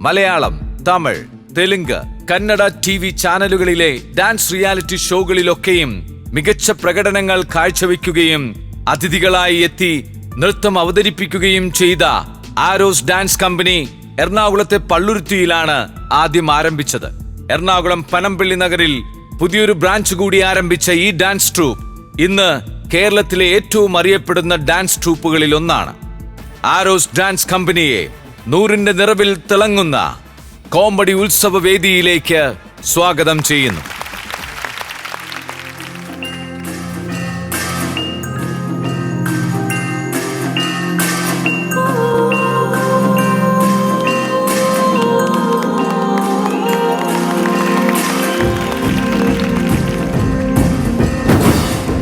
മലയാളം, തമിഴ്, തെലുങ്ക്, കന്നഡ TV ചാനലുകളിലെ ഡാൻസ് റിയാലിറ്റി ഷോകളിലൊക്കെയും മികച്ച പ്രകടനങ്ങൾ കാഴ്ചവെക്കുകയും അതിഥികളായി എത്തി നൃത്തം അവതരിപ്പിക്കുകയും ചെയ്ത ആരോസ് ഡാൻസ് കമ്പനി എറണാകുളത്തെ പള്ളുരുത്തിയിലാണ് ആദ്യം ആരംഭിച്ചത്. എറണാകുളം പനമ്പള്ളി നഗറിൽ പുതിയൊരു ബ്രാഞ്ച് കൂടി ആരംഭിച്ച ഈ ഡാൻസ് ട്രൂപ്പ് ഇന്ന് കേരളത്തിലെ ഏറ്റവും അറിയപ്പെടുന്ന ഡാൻസ് ട്രൂപ്പുകളിൽ ഒന്നാണ്. ആരോസ് ഡാൻസ് കമ്പനിയെ 100ന്റെ നിറവിൽ തിളങ്ങുന്ന കോമഡി ഉത്സവ വേദിയിലേക്ക് സ്വാഗതം ചെയ്യുന്നു.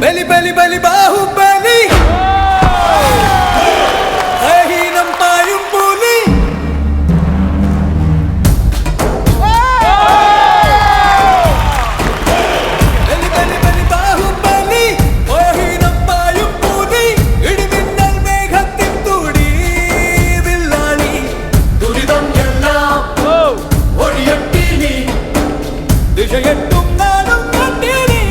ബലി ബലി ബലി ബാഹുബലി അഹീനം പായും പുലി ബലി ബലി ബലി ബാഹുബലി അഹീനം പായും പുലി ഇടിമിന്നൽ മേഘത്തിൻ തുടി വില്ലാളി ദുരിതം എല്ലാം ഒഴിയട്ടി നീ ദിശയെട്ടും നാടും കണ്ടിനി.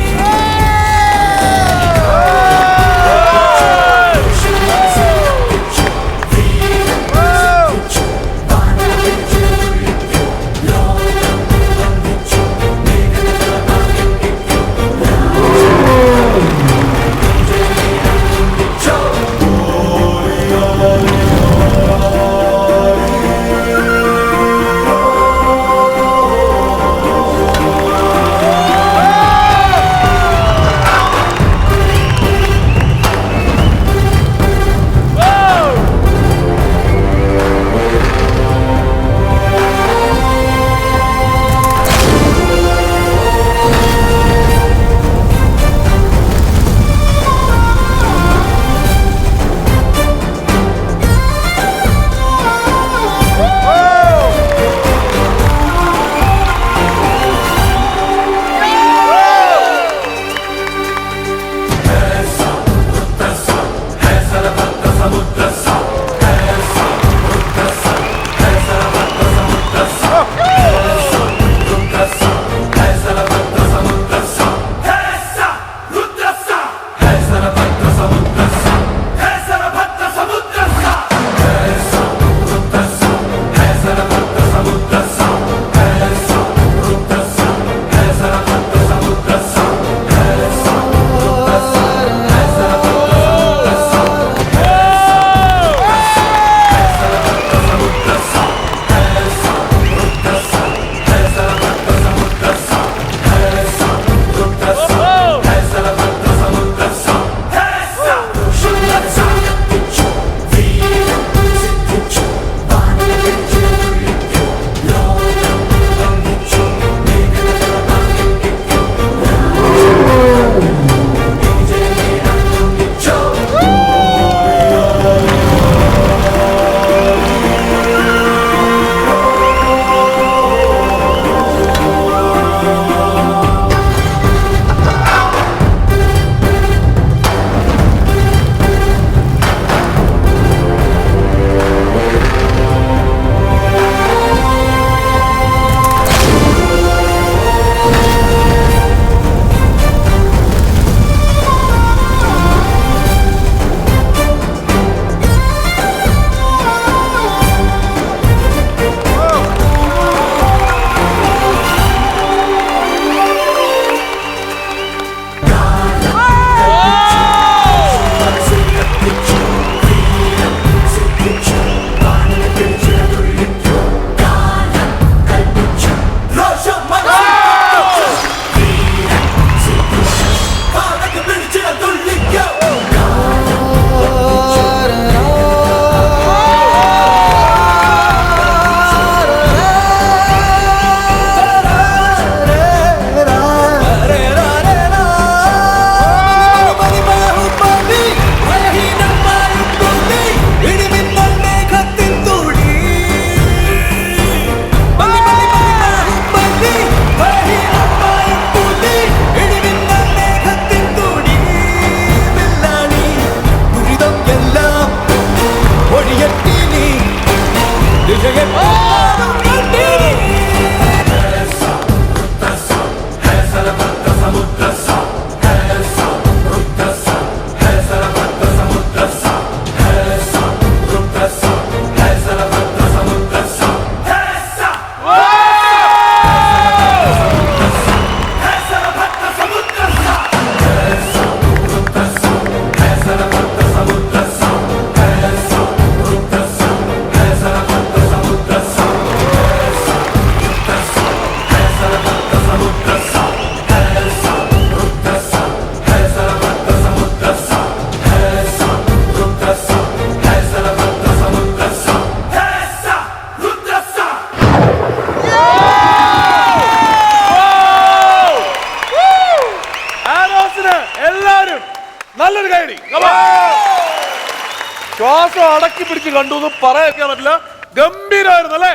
ശ്വാസം അടക്കി പിടിച്ച് കണ്ടു എന്ന് പറയാൻ പറ്റില്ല. ഗംഭീരമായിരുന്നു അല്ലേ?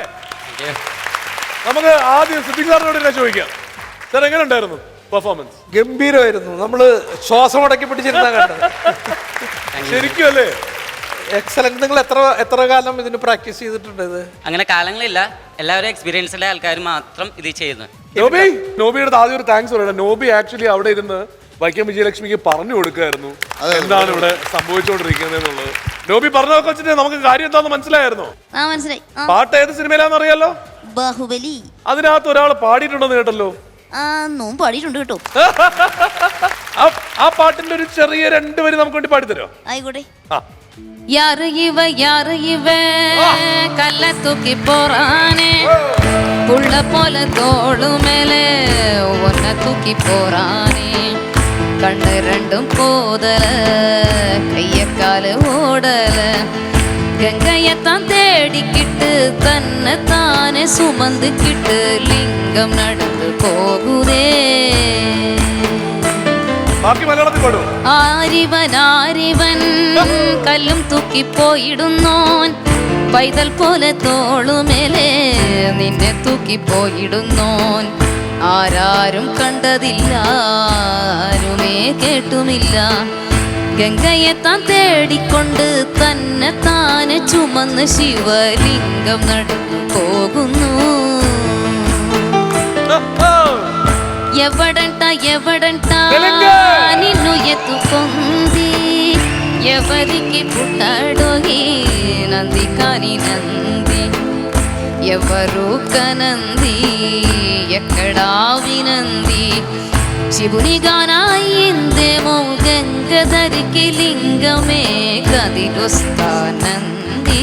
നമുക്ക് ആദ്യം സിദ്ദിഖ് സാറിനോട് തന്നെ ചോദിക്കാം. സാർ എങ്ങനെ ഉണ്ടായിരുന്നു പെർഫോമൻസ്? ഗംഭീരമായിരുന്നു. നമ്മള് ശ്വാസം അടക്കി പിടിച്ചിരുന്ന കണ്ടത്. ശരിക്കും അല്ലേ? എക്സലന്റ്. നിങ്ങൾ എത്ര കാലം ഇതിന് പ്രാക്ടീസ് ചെയ്തിട്ടുണ്ട്? ഇത് അങ്ങനെ കാലങ്ങളില്ല, എല്ലാവരും എക്സ്പീരിയൻസുള്ള ആൾക്കാർ മാത്രം ഇത് ചെയ്യുന്നു. നോബിയുടെ ആദ്യം ഒരു താങ്ക്സ് പറയണം. നോബി ആക്ച്വലി അവിടെ ഇരുന്ന് വൈക്കം വിജയലക്ഷ്മിക്ക് പറഞ്ഞു കൊടുക്കായിരുന്നു എന്താണ് ഇവിടെ സംഭവിച്ചുകൊണ്ടിരിക്കുന്നത് എന്നുള്ളത്. നോബി പറഞ്ഞതൊക്കെ വെച്ചിട്ട് നമുക്ക് കാര്യം എന്താണെന്ന് മനസ്സിലായിരുന്നു. മനസ്സിലായി. പാട്ട് ഏത് സിനിമയിലാന്ന് അറിയാലോ? ബാഹുബലി. അതിനകത്ത് ഒരാൾ പാടിയിട്ടുണ്ടെന്ന് കേട്ടല്ലോ. നോം പാടിയിട്ടുണ്ട് കേട്ടോ. ആ പാട്ടിന്റെ ഒരു ചെറിയ 2 വരി നമുക്ക് വേണ്ടി പാടിത്തരോ? ആയിക്കോട്ടെ. யாரு இவ கல்ல தூக்கி போறானே, புள்ள போல தோளு மேலே ஒன்ன தூக்கி போறானே, கண்ணு ரெண்டும் போதல கைய காலு ஓடல, கங்கையத்தான் தேடிக்கிட்டு தன்னை தானே சுமந்துக்கிட்டு லிங்கம் நடந்து போகுதே. ആരിവൻ കല്ലും തൂക്കി പോയിടുന്നോൻ, പൈതൽ പോലെ തോളുമേലെ നിന്നെ തൂക്കി പോയിടുന്നോൻ, ആരാരും കണ്ടതില്ല ആരുമേ കേട്ടുമില്ല, ഗംഗയെ താൻ തേടിക്കൊണ്ട് തന്നെ താനെ ചുമന്ന് ശിവലിംഗം നടന്നു പോകുന്നു. ఎవడంట నిన్ను ఎత్తుకొంది, ఎవరికి పుట్టాడోగి నంది కాని నంది, ఎవరు కనంది ఎక్కడా వినంది, శివుని గానాయిందేమో గంగధరికి లింగమే కదిలొస్తానంది.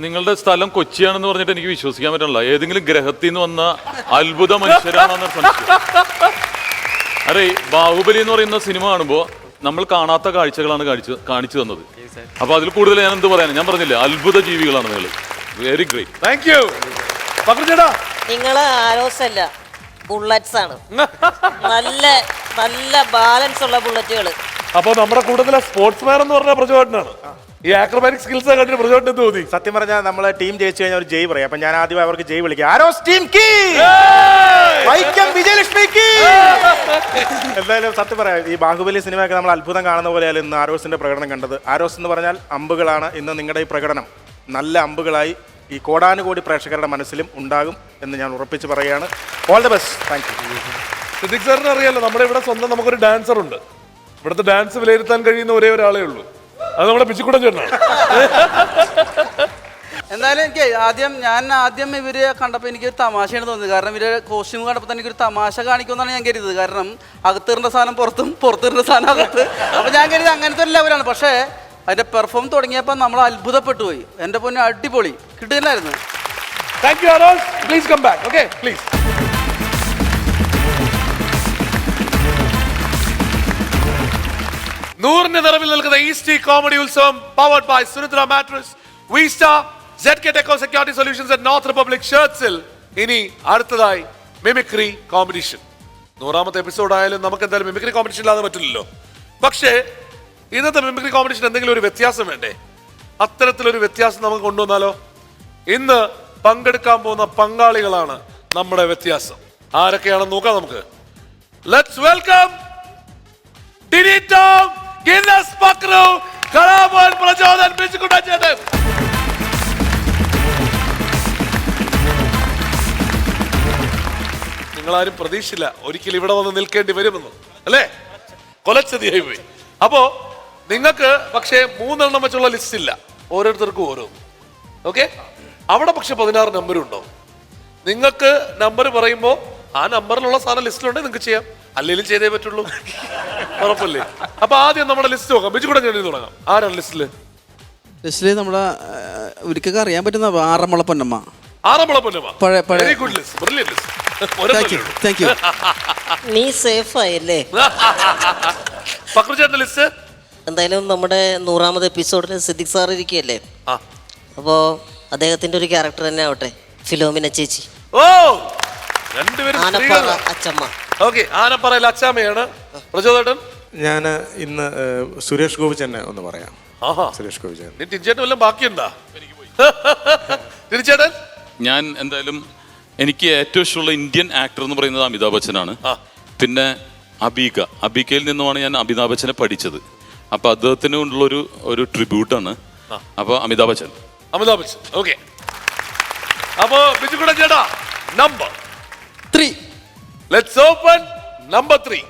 നിങ്ങളുടെ സ്ഥലം കൊച്ചിയാണെന്ന് പറഞ്ഞിട്ട് എനിക്ക് വിശ്വസിക്കാൻ പറ്റില്ല. ഏതെങ്കിലും ഗ്രഹത്തിൽ നിന്ന് വന്ന അത്ഭുത മനുഷ്യരാണെന്ന് സംശയം. അതെ, ബാഹുബലി എന്ന് പറയുന്ന സിനിമ കാണുമ്പോൾ നമ്മൾ കാണാത്ത കാഴ്ചകളാണ് കാണിച്ചു തന്നത്. അപ്പൊ അതിൽ കൂടുതൽ ഞാൻ എന്ത് പറയാൻ, ഞാൻ പറഞ്ഞില്ലേ അത്ഭുത ജീവികളാണ് നിങ്ങൾ. Very great. Thank you. നിങ്ങള് ആരോസല്ല, ബുള്ളറ്റ്സ് ആണ്. നല്ല നല്ല ബാലൻസ് ഉള്ള ബുള്ളറ്റുകൾ. അപ്പൊ നമ്മുടെ കൂടുതൽ സ്പോർട്സ്മാൻ എന്ന് പറഞ്ഞ പ്രചോദനാണ്. ഈ ആക്രോബാറ്റിക് സ്കിൽസ് കണ്ടിട്ട് പ്രചോദനം തോന്നി. സത്യം പറഞ്ഞാൽ നമ്മളെ ടീം ജയിച്ചു കഴിഞ്ഞാൽ ഒരു ജയ് പറയാം. അപ്പൊ ഞാൻ ആദ്യം അവർക്ക് ജയ് വിളിക്കാം. ആരോസ് ടീം കീ, വൈക്കം വിജയലക്ഷ്മി കീ. എന്തായാലും സത്യം പറയാം, ഈ ബാഹുബലി സിനിമയൊക്കെ നമ്മൾ അത്ഭുതം കാണുന്ന പോലെയല്ല ഇന്ന് ആരോസിന്റെ പ്രകടനം കണ്ടത്. ആരോസ് എന്ന് പറഞ്ഞാൽ അമ്പുകളാണ്. ഇന്ന് നിങ്ങളുടെ ഈ പ്രകടനം നല്ല അമ്പുകളായി ഈ കോടാനുകോടി പ്രേക്ഷകരുടെ മനസ്സിലും ഉണ്ടാകും എന്ന് ഞാൻ ഉറപ്പിച്ച് പറയുകയാണ്. All the best. Thank you. Siddique സാറിന് അറിയാലോ, നമ്മുടെ ഇവിടെ സ്വന്തം നമുക്കൊരു ഡാൻസർ ഉണ്ട്. ഇവിടുത്തെ ഡാൻസ് വിലയിരുത്താൻ കഴിയുന്ന ഒരേ ഒരാളേ ഉള്ളൂ, അത് നമ്മുടെ പിച്ചിക്കുടൻ ചേട്ടനാണ്. എന്തായാലും എനിക്ക് ആദ്യം ഇവര് കണ്ടപ്പോൾ എനിക്ക് തമാശയാണ് തോന്നിയത്. കാരണം ഇവര് കോസ്റ്റ്യൂം കണ്ടപ്പോൾ തന്നെ എനിക്കൊരു തമാശ കാണിക്കുമെന്നാണ് ഞാൻ കരുതിയത്. കാരണം അകത്തിരുന്ന സാധനം പുറത്തും പുറത്തിരുന്ന സാധനം അകത്ത്. അപ്പോൾ ഞാൻ കരുതി അങ്ങനത്തെ ഒരു ലെവലാണ്. പക്ഷേ അതിൻ്റെ പെർഫോം തുടങ്ങിയപ്പോൾ നമ്മൾ അത്ഭുതപ്പെട്ടു പോയി. എൻ്റെ പൊന്നെ അടിപൊളി കിട്ടുകയായിരുന്നു. Thank you arrows. Please come back. Okay please. നൂറിന്റെ നിറവിൽ നിൽക്കുന്ന ഈസ്റ്റ് കോമഡി ഉത്സവം powered by Sunidra mattress, V Star, ZK Deco Security Solutions and North Republic ഷർട്ട്സിൽ ഇനി അടുത്തതായി മിമിക്രി കോമ്പറ്റീഷൻ. 100ാമത്തെ എപ്പിസോഡ് ആയാലും നമുക്ക് എന്തായാലും മിമിക്രി കോമ്പറ്റീഷൻ ഇല്ലാതെ പറ്റില്ലല്ലോ. പക്ഷേ ഇന്നത്തെ മിമിക്രി കോമ്പറ്റീഷൻ എന്തെങ്കിലും ഒരു വ്യത്യാസം വേണ്ടേ? അത്തരത്തിലൊരു വ്യത്യാസം നമുക്ക് കൊണ്ടുവന്നാലോ? ഇന്ന് പങ്കെടുക്കാൻ പോകുന്ന പങ്കാളികളാണ് നമ്മുടെ വ്യത്യാസം. ആരൊക്കെയാണെന്ന് നോക്കാം നമുക്ക്. Let's welcome Tini Tom, Guinness Pakru, Kalamohan Prachodan, Pichukuttan ചേട്ടൻ. നിങ്ങളാരും പ്രതീക്ഷിച്ചില്ല ഒരിക്കലും ഇവിടെ വന്ന് നിൽക്കേണ്ടി വരുമെന്ന്, അല്ലേ? കൊലച്ചതിയായി പോയി. അപ്പോ നിങ്ങൾക്ക് പക്ഷേ 3 എണ്ണം വെച്ചുള്ള ലിസ്റ്റ് ഇല്ല, ഓരോരുത്തർക്കും ഓരോന്ന്. ഓക്കെ, അവിടെ പക്ഷെ 16 നമ്പറുണ്ടോ? നിങ്ങൾക്ക് നമ്പർ പറയുമ്പോൾ ആ നമ്പറിലുള്ള സാധനം ലിസ്റ്റിലുണ്ടെങ്കിൽ നിങ്ങൾക്ക് ചെയ്യാം, അല്ലെങ്കിൽ ചെയ്തേ പറ്റുള്ളൂ. ഉറപ്പല്ലേ? അപ്പൊ ആദ്യം നമ്മുടെ ലിസ്റ്റ് നോക്കാം. ബിജുകൂടെ ഞാൻ തുടങ്ങാം. ആരാണ് ലിസ്റ്റില്? നമ്മുടെ ഒരിക്കലും അറിയാൻ പറ്റുന്ന Aranmula Ponnamma. Aranmula Ponnamma. Very good list, brilliant list. Thank you. നീ സേഫ് ആയല്ലേ? പക്രുചേട്ടന്റെ ലിസ്റ്റ് എന്തായാലും നമ്മുടെ 100ാമത് എപ്പിസോഡിൽ സിദ്ദിഖ് സാർ ഇരിക്കുകയല്ലേ, അപ്പോൾ അദ്ദേഹത്തിന്റെ ഒരു ക്യാരക്ടർ തന്നെ ആവട്ടെ, ഫിലോമിന ചേച്ചി. ഓ രണ്ടുപേരും ആനപ്പാറ അച്ചമ്മ. ഓക്കെ, ആനപ്പാറയിൽ അച്ചാമ്മയാണ്. പ്രചോദേട്ടൻ? ഞാൻ ഇന്ന് സുരേഷ് ഗോപിച്ചേട്ടനെ ഒന്ന് പറയാം. ആഹാ, സുരേഷ് ഗോപിച്ചേട്ടൻ. നീ ടിൻചേട്ടൻ വല്ലതും ബാക്കിയുണ്ടാ? ടിൻചേട്ടൻ? ഞാൻ എന്തായാലും എനിക്ക് ഏറ്റവും ഇഷ്ടമുള്ള ഇന്ത്യൻ ആക്ടർ എന്ന് പറയുന്നത് അമിതാഭ് ബച്ചനാണ്. പിന്നെ അബീകയിൽ നിന്നുമാണ് ഞാൻ അമിതാഭ് ബച്ചനെ പഠിച്ചത്. അപ്പൊ അദ്ദേഹത്തിന് കൊണ്ടുള്ള ഒരു ട്രിബ്യൂട്ടാണ്. അപ്പൊ അമിതാഭ് ബച്ചൻ. അമിതാഭ് ബച്ചൻ. ഓക്കെ, അപ്പോ ബിജുകുട്ടൻ ചേട്ടാ, number 3. Let's open number 3.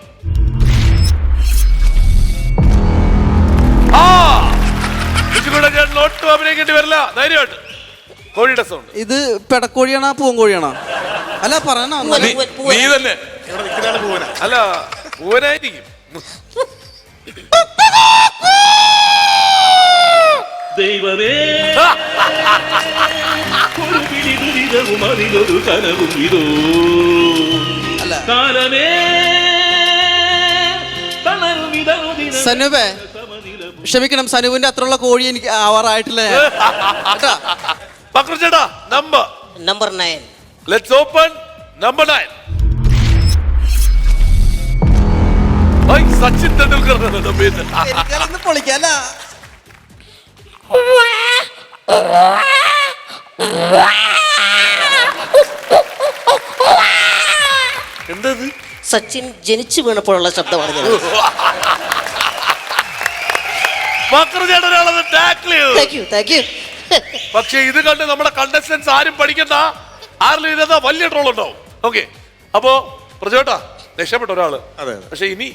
Bijukuttan ചേട്ടൻ ഒട്ടും അഭിനയിക്കേണ്ടി വരില്ല, ധൈര്യമായിട്ട്. കോഴിയുടെ സൗണ്ട്. ഇത് പെടക്കോഴിയാണോ പൂവൻകോഴിയാണോ? അല്ല പറയണോ? നീ തന്നെ. അല്ല, പൂവനായിരിക്കും. ദൈവമേ, ഒരു പിടി ദുരിതവും അതിലൊരു കനവും ഇതോ കാലമേ സനുവേ, ക്ഷമിക്കണം, സനുവിന്റെ അത്രയുള്ള കോഴി എനിക്ക് ആവാറായിട്ടില്ല. ചേട്ടാ, number 9. Let's open number 9. Sachin Tendulkar. എനിക്കതൊന്ന് പൊളിക്കല്ല. എന്തത്? സച്ചിൻ ജനിച്ചു വീണപ്പോഴുള്ള ശബ്ദമാണ് ഞാൻ. Thank you. പക്ഷെ ഇത് കണ്ട് നമ്മുടെ കണ്ടസ്റ്റൻസ് ആരും പഠിക്കണ്ട, ആരിലും ഇതാ വലിയ ട്രോൾ ഉണ്ടാവും. ഓക്കെ, അപ്പോ പ്രജോട്ടാ രക്ഷപ്പെട്ട ഒരാള്. പക്ഷെ ഇനി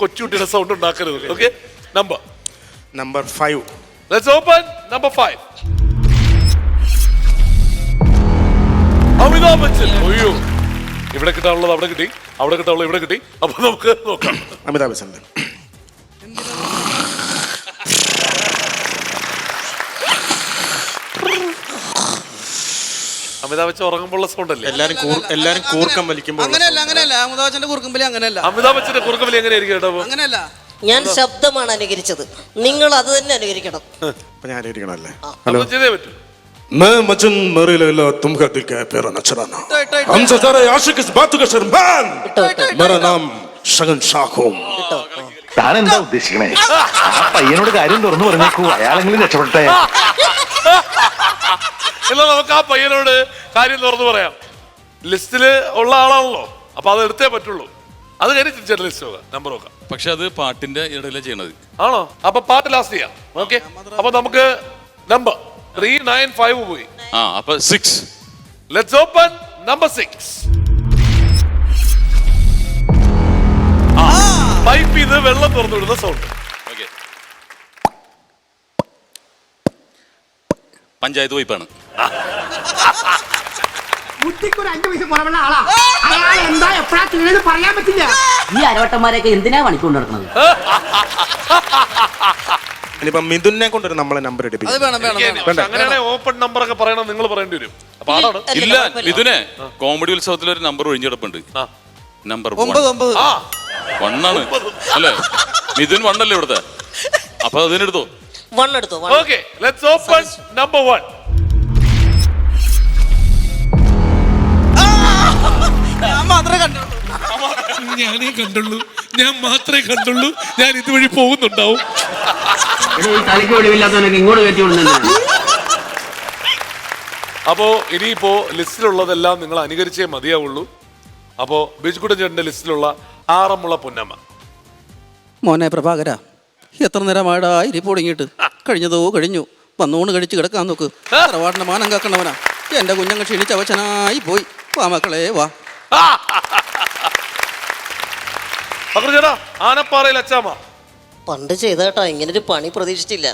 കൊച്ചുകുട്ടിയുടെ സൗണ്ട് ഉണ്ടാക്കരുത്. Okay, number 5. Let's open number 5. Amitabh Bachchan. അയ്യോ, ഇവിടെ കിട്ടാനുള്ളത് അവിടെ കിട്ടി, അവിടെ കിട്ടാനുള്ളത് ഇവിടെ കിട്ടി. അപ്പൊ നമുക്ക് നോക്കാം. അമിതാഭ് ബച്ചൻ. അമിതാഭ് ബച്ചൻ ഉറങ്ങുമ്പോഴുള്ള സൗണ്ട് അല്ലേ? എല്ലാരും കൂർക്കം വലിക്കുമ്പോൾ. അങ്ങനെയല്ല അമിതാഭ് ബച്ചന്റെ കുറുക്കമ്പലി അങ്ങനെയല്ല. അമിതാഭ് ബച്ചന്റെ കുറുക്കമ്പലി എങ്ങനെയായിരിക്കും കേട്ടോ? അങ്ങനെയല്ല, ഞാൻ ശബ്ദമാണ് അനുകരിച്ചത്, നിങ്ങൾ അത് തന്നെ അനുകരിക്കണം. ഞാൻ അനുകരിക്കണല്ലേ? ഹലോ, ചെയ്തേ പറ്റൂ. मैं मचन मरे लेला तुमका दिल का प्यारा नचराना हमसे सारे आशिक इस बात का शर्मान मेरा नाम शगन शाखोम. താൻ എന്താ ഉദ്ദേശിക്കണേ? ആ പയ്യനോട് കാര്യം തുറന്നു പറഞ്ഞേക്കൂ, അയാളെങ്കിലും രക്ഷപ്പെട്ടെ. ഇല്ല, നമുക്ക് ആ പയ്യനോട് കാര്യം തുറന്നു പറയാം. ലിസ്റ്റില് ഉള്ള ആളാണല്ലോ, അപ്പൊ അത് എടുത്തേ പറ്റുള്ളൂ. അത് കഴിഞ്ഞ് തിരിച്ചറിയ ലിസ്റ്റ് നോക്കാം, നമ്പർ നോക്കാം. പക്ഷെ അത് പാട്ടിന്റെ ഇടയിലെ ചെയ്യണത്. ആണോ? അപ്പൊ പാട്ട് ലാസ്റ്റ് ചെയ്യാം. ഓക്കെ, അപ്പൊ നമുക്ക് നമ്പർ 395 പോയി. അപ്പൊ 6. Let's open number 6. പൈപ്പ് ഇത് വെള്ളം തുറന്നു വിടുന്ന സൗണ്ട്. ഓക്കെ, പഞ്ചായത്ത് പൈപ്പാണ്. ബുദ്ധിക്കൊരു 5 പൈസ കുറവുള്ള ആളാ. അയാൾ എന്താ എപ്പോഴാ തീരുന്നത് പറയാൻ പറ്റില്ല. ഈ അരവട്ടന്മാരെയൊക്കെ എന്തിനാ പണിക്കൊണ്ട് നടക്കുന്നത്? ഇനിയിപ്പം മിഥുനെ കൊണ്ടൊരു നമ്മളെ നമ്പർ അങ്ങനെയാണെങ്കിൽ ഓപ്പൺ നമ്പർ ഒക്കെ പറയണം, നിങ്ങൾ പറയേണ്ടി വരും. പാടാണ്. ഇല്ല, മിഥുനെ കോമഡി ഉത്സവത്തിൽ ഒരു നമ്പർ ഒഴിഞ്ഞെടുപ്പുണ്ട്. നമ്പർ 9. 1 ആണ് അല്ലേ? മിഥുൻ 1 അല്ലേ ഇവിടുത്തെ? അപ്പൊ അതിനെടുത്തോ? 1 എടുത്തോ. Okay, let's open number 1. ഞാൻ മാത്രമേ കണ്ടുള്ളൂ. ഞാനേ കണ്ടുള്ളൂ, ഞാൻ മാത്രമേ കണ്ടുള്ളൂ. ഞാൻ ഇതുവഴി പോകുന്നുണ്ടാവും. തലയ്ക്ക് ഒഴിവില്ലാത്തവനൊക്കെ ഇങ്ങോട്ട് കയറ്റി വിടുന്നുണ്ട്. അപ്പോ ഇനിയിപ്പോ ലിസ്റ്റിലുള്ളതെല്ലാം നിങ്ങൾ അനുകരിച്ചേ മതിയാവുള്ളൂ. അപ്പോ ബിജുകുട്ടൻ ചേട്ടന്റെ ലിസ്റ്റിലുള്ള ആറന്മുള പൊന്നമ്മ. മോനെ പ്രഭാകര, എത്ര നേരമായിടാ ഇരിപ്പ് തുടങ്ങിയിട്ട്? കഴിഞ്ഞതോ കഴിഞ്ഞു, വന്നോണ്ട് കഴിച്ച് കിടക്കാൻ നോക്ക്. തറവാടിന്റെ മാനം കാക്കണവനാ. എന്റെ കുഞ്ഞങ്ങ് ക്ഷീണിച്ചവച്ചനായി പോയി. വാ മക്കളെ വാ. ചേട്ടാ, ആനപ്പാറയിൽ അച്ചാമ്മ. പണ്ട് ചെയ്തേട്ടാ, ഇങ്ങനൊരു പണി പ്രതീക്ഷിച്ചില്ല.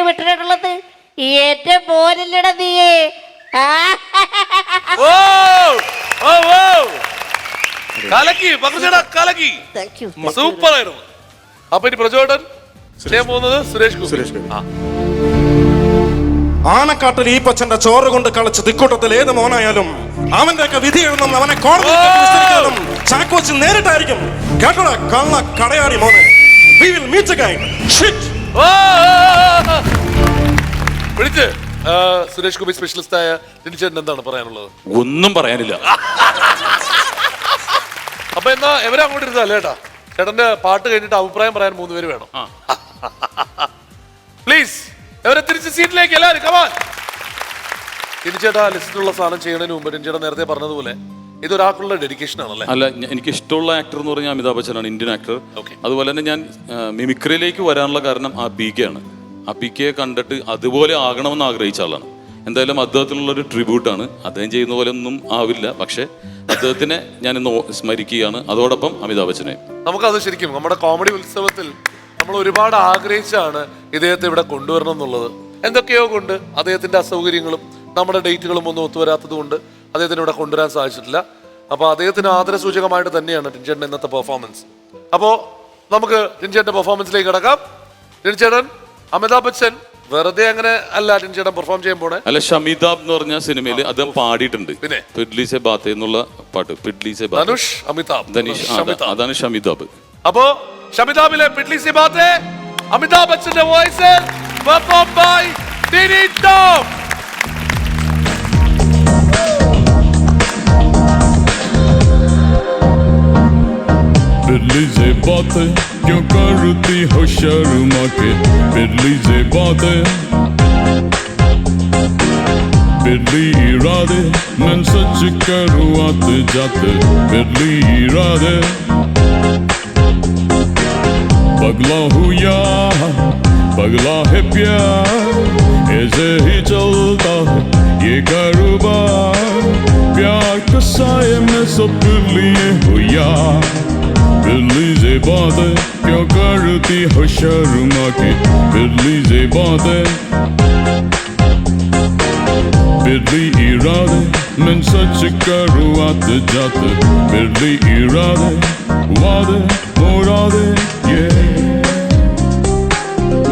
വിട്ടിട്ടുള്ളത് എന്റെ മോനില്ലട നീയേ. സൂപ്പർ ആയിരുന്നു. അപ്പൊ ഇനി പ്രചോദൻ ചെയ്യാൻ പോകുന്നത് സുരേഷ് ഗോപി. ആനക്കാട്ടിൽ ഈ പച്ചന്റെ ചോറ് കൊണ്ട് കളിച്ച് തിക്കൂട്ടത്തിൽ ഏത് മോനായാലും അവന്റെ ഒക്കെ വിധി എഴുതുന്ന അവനെ കോടതി ചാക്കോച്ച് നേരിട്ടായിരിക്കും. കേട്ടോടാ കള്ള കടയാടി മോനെ. We will meet again. Shit. വിളിച്ച് സുരേഷ് ഗോപി സ്പെഷ്യലിസ്റ്റ് ആയ ടിനിച്ചേട്ടൻ എന്താണ് പറയാനുള്ളത്? ഒന്നും പറയാനില്ല. അപ്പൊ എന്നാ എവരെ അങ്ങോട്ട് ഇരുന്നല്ലേ ചേട്ടാ, ചേട്ടന്റെ പാട്ട് കഴിഞ്ഞിട്ട് അഭിപ്രായം പറയാൻ 3 പേര് വേണം. പ്ലീസ് എവരെ തിരിച്ച് സീറ്റിലേക്ക് എല്ലാവരും കമാൻ. ടിനിച്ചേട്ടാ ലിസ്റ്റിലുള്ള സാധനം ചെയ്യുന്നതിന് മുമ്പ് ടിനിച്ചേട്ടൻ നേരത്തെ പറഞ്ഞതുപോലെ ഇതൊരാൾക്കുള്ള ഡെഡിക്കേഷൻ ആണല്ലേ? അല്ല, എനിക്ക് ഇഷ്ടമുള്ള ആക്ടർ എന്ന് പറഞ്ഞാൽ അമിതാഭ് ബച്ചനാണ്, ഇന്ത്യൻ ആക്ടർ. അതുപോലെ തന്നെ ഞാൻ മിമിക്രിയിലേക്ക് വരാനുള്ള കാരണം അബിക്കയാണ്. അബിക്കയെ കണ്ടിട്ട് അതുപോലെ ആകണമെന്ന് ആഗ്രഹിച്ച ആളാണ്. എന്തായാലും അദ്ദേഹത്തിനുള്ളൊരു ട്രിബ്യൂട്ടാണ്. അദ്ദേഹം ചെയ്യുന്ന പോലെ ഒന്നും ആവില്ല, പക്ഷേ അദ്ദേഹത്തിനെ ഞാൻ ഇന്ന് സ്മരിക്കുകയാണ്, അതോടൊപ്പം അമിതാഭ് ബച്ചനെ. നമുക്കത് ശരിക്കും നമ്മുടെ കോമഡി ഉത്സവത്തിൽ നമ്മൾ ഒരുപാട് ആഗ്രഹിച്ചാണ് ഇദ്ദേഹത്തെ ഇവിടെ കൊണ്ടുവരണം എന്നുള്ളത്. എന്തൊക്കെയോ കൊണ്ട് അദ്ദേഹത്തിന്റെ അസൗകര്യങ്ങളും നമ്മുടെ ഡേറ്റുകളും ഒന്നും ഒത്തുവരാത്തത് കൊണ്ട് അദ്ദേഹത്തിന് ഇവിടെ കൊണ്ടുവരാൻ സാധിച്ചിട്ടില്ല. അപ്പോൾ അദ്ദേഹത്തിന് ആദരസൂചകമായിട്ട് തന്നെയാണ് ടിനിച്ചേട്ടൻ ഇന്നത്തെ പെർഫോമൻസ്. അപ്പോൾ നമുക്ക് ടിനിച്ചേട്ടൻ്റെ പെർഫോമൻസിലേക്ക് കിടക്കാം. ടിനിച്ചേട്ടൻ അമിതാഭ് ബച്ചൻ വെറുതെ അങ്ങനെ അല്ല ടിനിച്ചേട്ടൻ പെർഫോം ചെയ്യാൻ പോണേ. അല്ല, ഷമിതാബ് എന്ന് പറഞ്ഞ സിനിമയിൽ അദ്ദേഹം പാടിയിട്ടുണ്ട്. പിന്നെ പിഡ്ലി സെ ബാത്ത് എന്നുള്ള പാട്ട്. പിഡ്ലി സെ ബാത്ത് ധനുഷ് അമിതാഭ് അതാണ് ഷമിതാബ്. അപ്പോ ഷമിതാബിലെ പിഡ്ലി സെ ബാത്ത് അമിതാഭ് ബച്ചന്റെ voice perform by Tini Tom. बिल्ली से बातें क्यों करती हो शर्मा के, बिल्ली से बातें बिल्ली इरादे मैं सच करूँ आते जाते, बिल्ली इरादे पगला हूँ यार पगला है प्यार, ऐसे ही चलता है ये कारोबार, प्यार का साये में सब लिए हो यार, बिल्ली से बातें क्यों करती हो शर्मा के, बिल्ली से बातें बिल्ली इरादे मैं सच करूँ आते जाते, बिल्ली इरादे वादे मुरादे ये।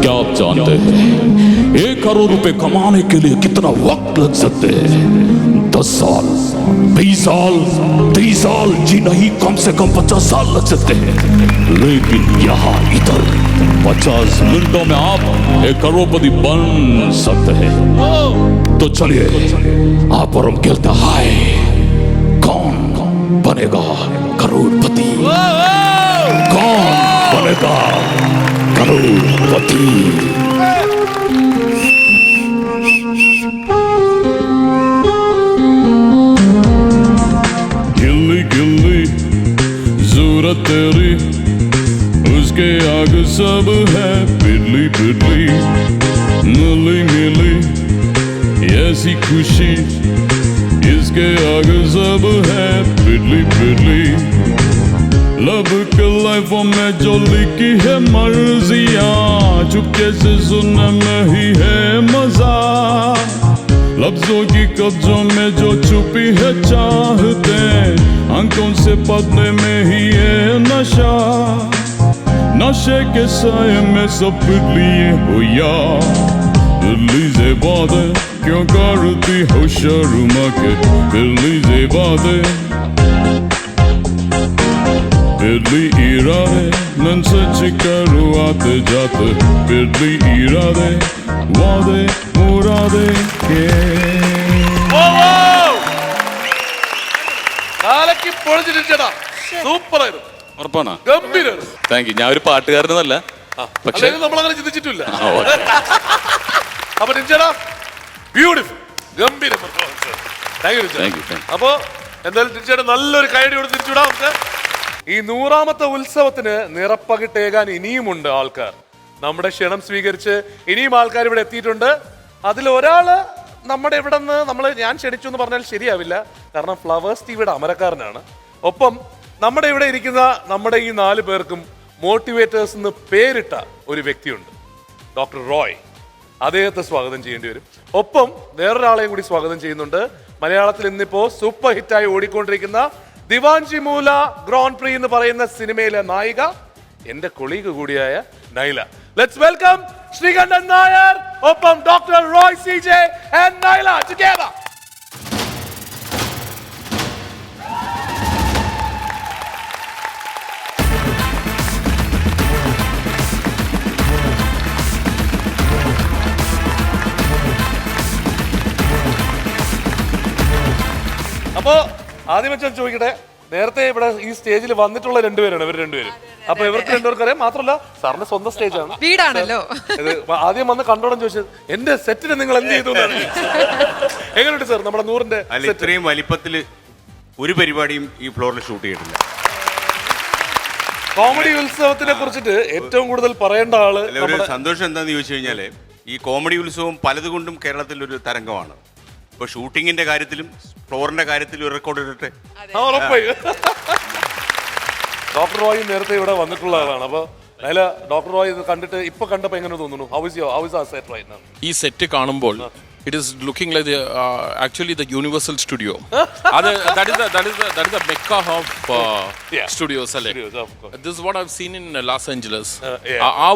क्या आप जानते हैं 1 करोड़ रुपए कमाने के लिए कितना वक्त लग सकते हैं? 10 साल 20 साल 30 साल जी नहीं, कम से कम 50 साल लग सकते हैं। लेकिन यहाँ इधर 50 मिनटों में आप 1 करोड़पति बन सकते हैं। तो चलिए आप और हम खेलते हैं, कौन बनेगा करोड़पति, कौन बनेगा करोड़पति। गिल्ली गिल्ली जरूरत तेरी, उसके आगे सब है पिडली पिडली, मिली मिली ऐसी खुशी, इसके आगे सब है पिडली पिडली। लब के लाइफों में जो लिखी है मर्जियाँ, चुपके से सुनने में ही है मजा, लफ्जों की कब्जों में जो छुपी है चाहते, आंखों से पढ़ने में ही है नशा, नशे के साये में सब लिए हो यार, दिल्ली से बातें क्यों करती हो शर्मा के, दिल्ली से बातें बिल्ली इरादे मैं सच करूँ आते जाते, बिल्ली इरादे वादे मुरादे के। കാലക്ക് പൊളിച്ചിട്ടാ സൂപ്പർ ആയിരുന്നു. ഉറപ്പാണോ? ഗംഭീരം. Thank you. ഞാൻ ഒരു പാട്ടുകാരനല്ല, പക്ഷേ നമ്മളങ്ങനെ ചിന്തിച്ചിട്ടില്ല. അപ്പൊ ടിനിച്ചേട്ടാ ബ്യൂട്ടിഫുൾ ഗംഭീര പെർഫോമൻസ്. Thank you. അപ്പോ എന്തായാലും ടിനിച്ചേട്ടാ നല്ലൊരു കൈഡി കൂടെ തിരിച്ചുവിടാം നമുക്ക്. ഈ 100ാമത്തെ ഉത്സവത്തിന് നിറപ്പകിട്ടേകാൻ ഇനിയുമുണ്ട് ആൾക്കാർ. നമ്മുടെ ക്ഷണം സ്വീകരിച്ച് ഇനിയും ആൾക്കാർ ഇവിടെ എത്തിയിട്ടുണ്ട്. അതിലൊരാള് നമ്മുടെ ഇവിടെ നിന്ന് ഞാൻ ക്ഷണിച്ചു എന്ന് പറഞ്ഞാൽ ശരിയാവില്ല, കാരണം ഫ്ലവേഴ്സ് ടിവിയുടെ അമരക്കാരനാണ്. ഒപ്പം നമ്മുടെ ഇവിടെ ഇരിക്കുന്ന നമ്മുടെ ഈ 4 പേർക്കും മോട്ടിവേറ്റേഴ്സ് എന്ന് പേരിട്ട ഒരു വ്യക്തിയുണ്ട്, ഡോക്ടർ റോയ്. അദ്ദേഹത്തെ സ്വാഗതം ചെയ്യേണ്ടി വരും. ഒപ്പം വേറൊരാളെയും കൂടി സ്വാഗതം ചെയ്യുന്നുണ്ട്. മലയാളത്തിൽ ഇന്നിപ്പോ സൂപ്പർ ഹിറ്റായി ഓടിക്കൊണ്ടിരിക്കുന്ന ദിവാഞ്ചി മൂല ഗ്രാൻഡ് പ്രീ എന്ന് പറയുന്ന സിനിമയിലെ നായിക, എന്റെ കൊളീഗ് കൂടിയായ നൈല. ലെറ്റ്സ് വെൽക്കം ശ്രീകണ്ഠൻ നായർ ഒപ്പം doctor Roy CJ and Naila together. അപ്പോ ആദ്യം വെച്ചാൽ ചോദിക്കട്ടെ, നേരത്തെ ഇവിടെ ഈ സ്റ്റേജിൽ വന്നിട്ടുള്ള രണ്ടുപേരാണ് ഇവർ രണ്ടുപേരും. അപ്പൊ ഇവർക്ക് രണ്ടുപേർക്ക് അറിയാം. മാത്രമല്ല സാറിന്റെ സ്വന്തം സ്റ്റേജാണ്, വീടാണല്ലോ. ഇത് ആദ്യം വന്ന് കണ്ടോടം ചോദിച്ചത് എന്റെ സെറ്റിന് നിങ്ങൾ എന്ത് ചെയ്തു എന്നാണ്. എങ്ങനെയുണ്ട് സാർ നമ്മുടെ നൂറിന്റെ? ഇത്രയും വലിപ്പത്തില് ഒരു പരിപാടിയും ഈ ഫ്ലോറിൽ ഷൂട്ട് ചെയ്തിട്ടില്ല. കോമഡി ഉത്സവത്തിനെ കുറിച്ചിട്ട് ഏറ്റവും കൂടുതൽ പറയേണ്ട ആള്. ഒരു സന്തോഷം എന്താന്ന് ചോദിച്ചു കഴിഞ്ഞാല് ഈ കോമഡി ഉത്സവം പലതുകൊണ്ടും കേരളത്തിൽ ഒരു തരംഗമാണ്. ഇപ്പൊ ഷൂട്ടിങ്ങിന്റെ കാര്യത്തിലും ഫ്ലോറിന്റെ കാര്യത്തിലും ഒരു റെക്കോർഡ് ഇടട്ടെ. ഡോക്ടർ റോയ് നേരത്തെ ഇവിടെ വന്നിട്ടുള്ള ആളാണ്. അപ്പൊ അതില് ഡോക്ടർ റോയ് ഇത് കണ്ടിട്ട് ഇപ്പൊ കണ്ടപ്പോ എങ്ങനെ തോന്നുന്നു? ഈ സെറ്റ് കാണുമ്പോൾ it is looking like actually the Universal Studio. that is the mecca of studios. This is what I've seen in Los Angeles. ആ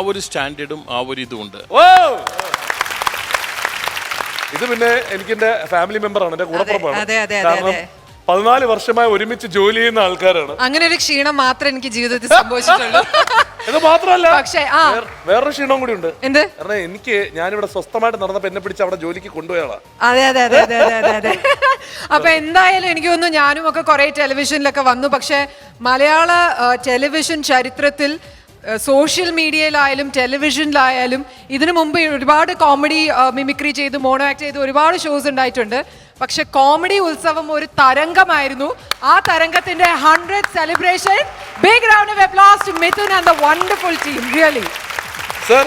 ഒരു സ്റ്റാൻഡേർഡും ആ ഒരു ഇതും ഉണ്ട്. ഇത് പിന്നെ എനിക്ക് എന്റെ ഫാമിലി മെമ്പറാണ്, എന്റെ കൂടപ്പുറപ്പാണ്. അതെ. കാരണം 14 വർഷമായി ഒരുമിച്ച് ജോലി ചെയ്യുന്ന ആൾക്കാരാണ്. അങ്ങനെ ഒരു ക്ഷീണം മാത്രമേ എനിക്ക് ജീവിതത്തിൽ സംഭവിച്ചിട്ടുള്ളൂ. ഇത് മാത്രമല്ല, പക്ഷേ വേറൊരു ക്ഷീണം കൂടി ഉണ്ട്. എന്ത്? കാരണം എനിക്ക് ഞാനിവിടെ സ്വസ്ഥമായിട്ട് നടന്നപ്പോ എന്നെ പിടിച്ച് അവിടെ ജോലിക്ക് കൊണ്ടുപോയാളാ. അതെ. അപ്പൊ എന്തായാലും എനിക്ക് തോന്നുന്നു ഞാനും ഒക്കെ കുറെ ടെലിവിഷനിലൊക്കെ വന്നു. പക്ഷെ മലയാള ടെലിവിഷൻ ചരിത്രത്തിൽ സോഷ്യൽ മീഡിയയിലായാലും ടെലിവിഷനിലായാലും ഇതിനു മുമ്പ് ഒരുപാട് കോമഡി മിമിക്രി ചെയ്ത് മോണോ ആക്ട് ചെയ്ത് ഒരുപാട് ഷോസ് ഉണ്ടായിട്ടുണ്ട്. പക്ഷെ കോമഡി ഉത്സവം ഒരു തരംഗമായിരുന്നു. ആ തരംഗത്തിന്റെ 100th celebration. Big round of applause to Mithun and the wonderful team. Really sir.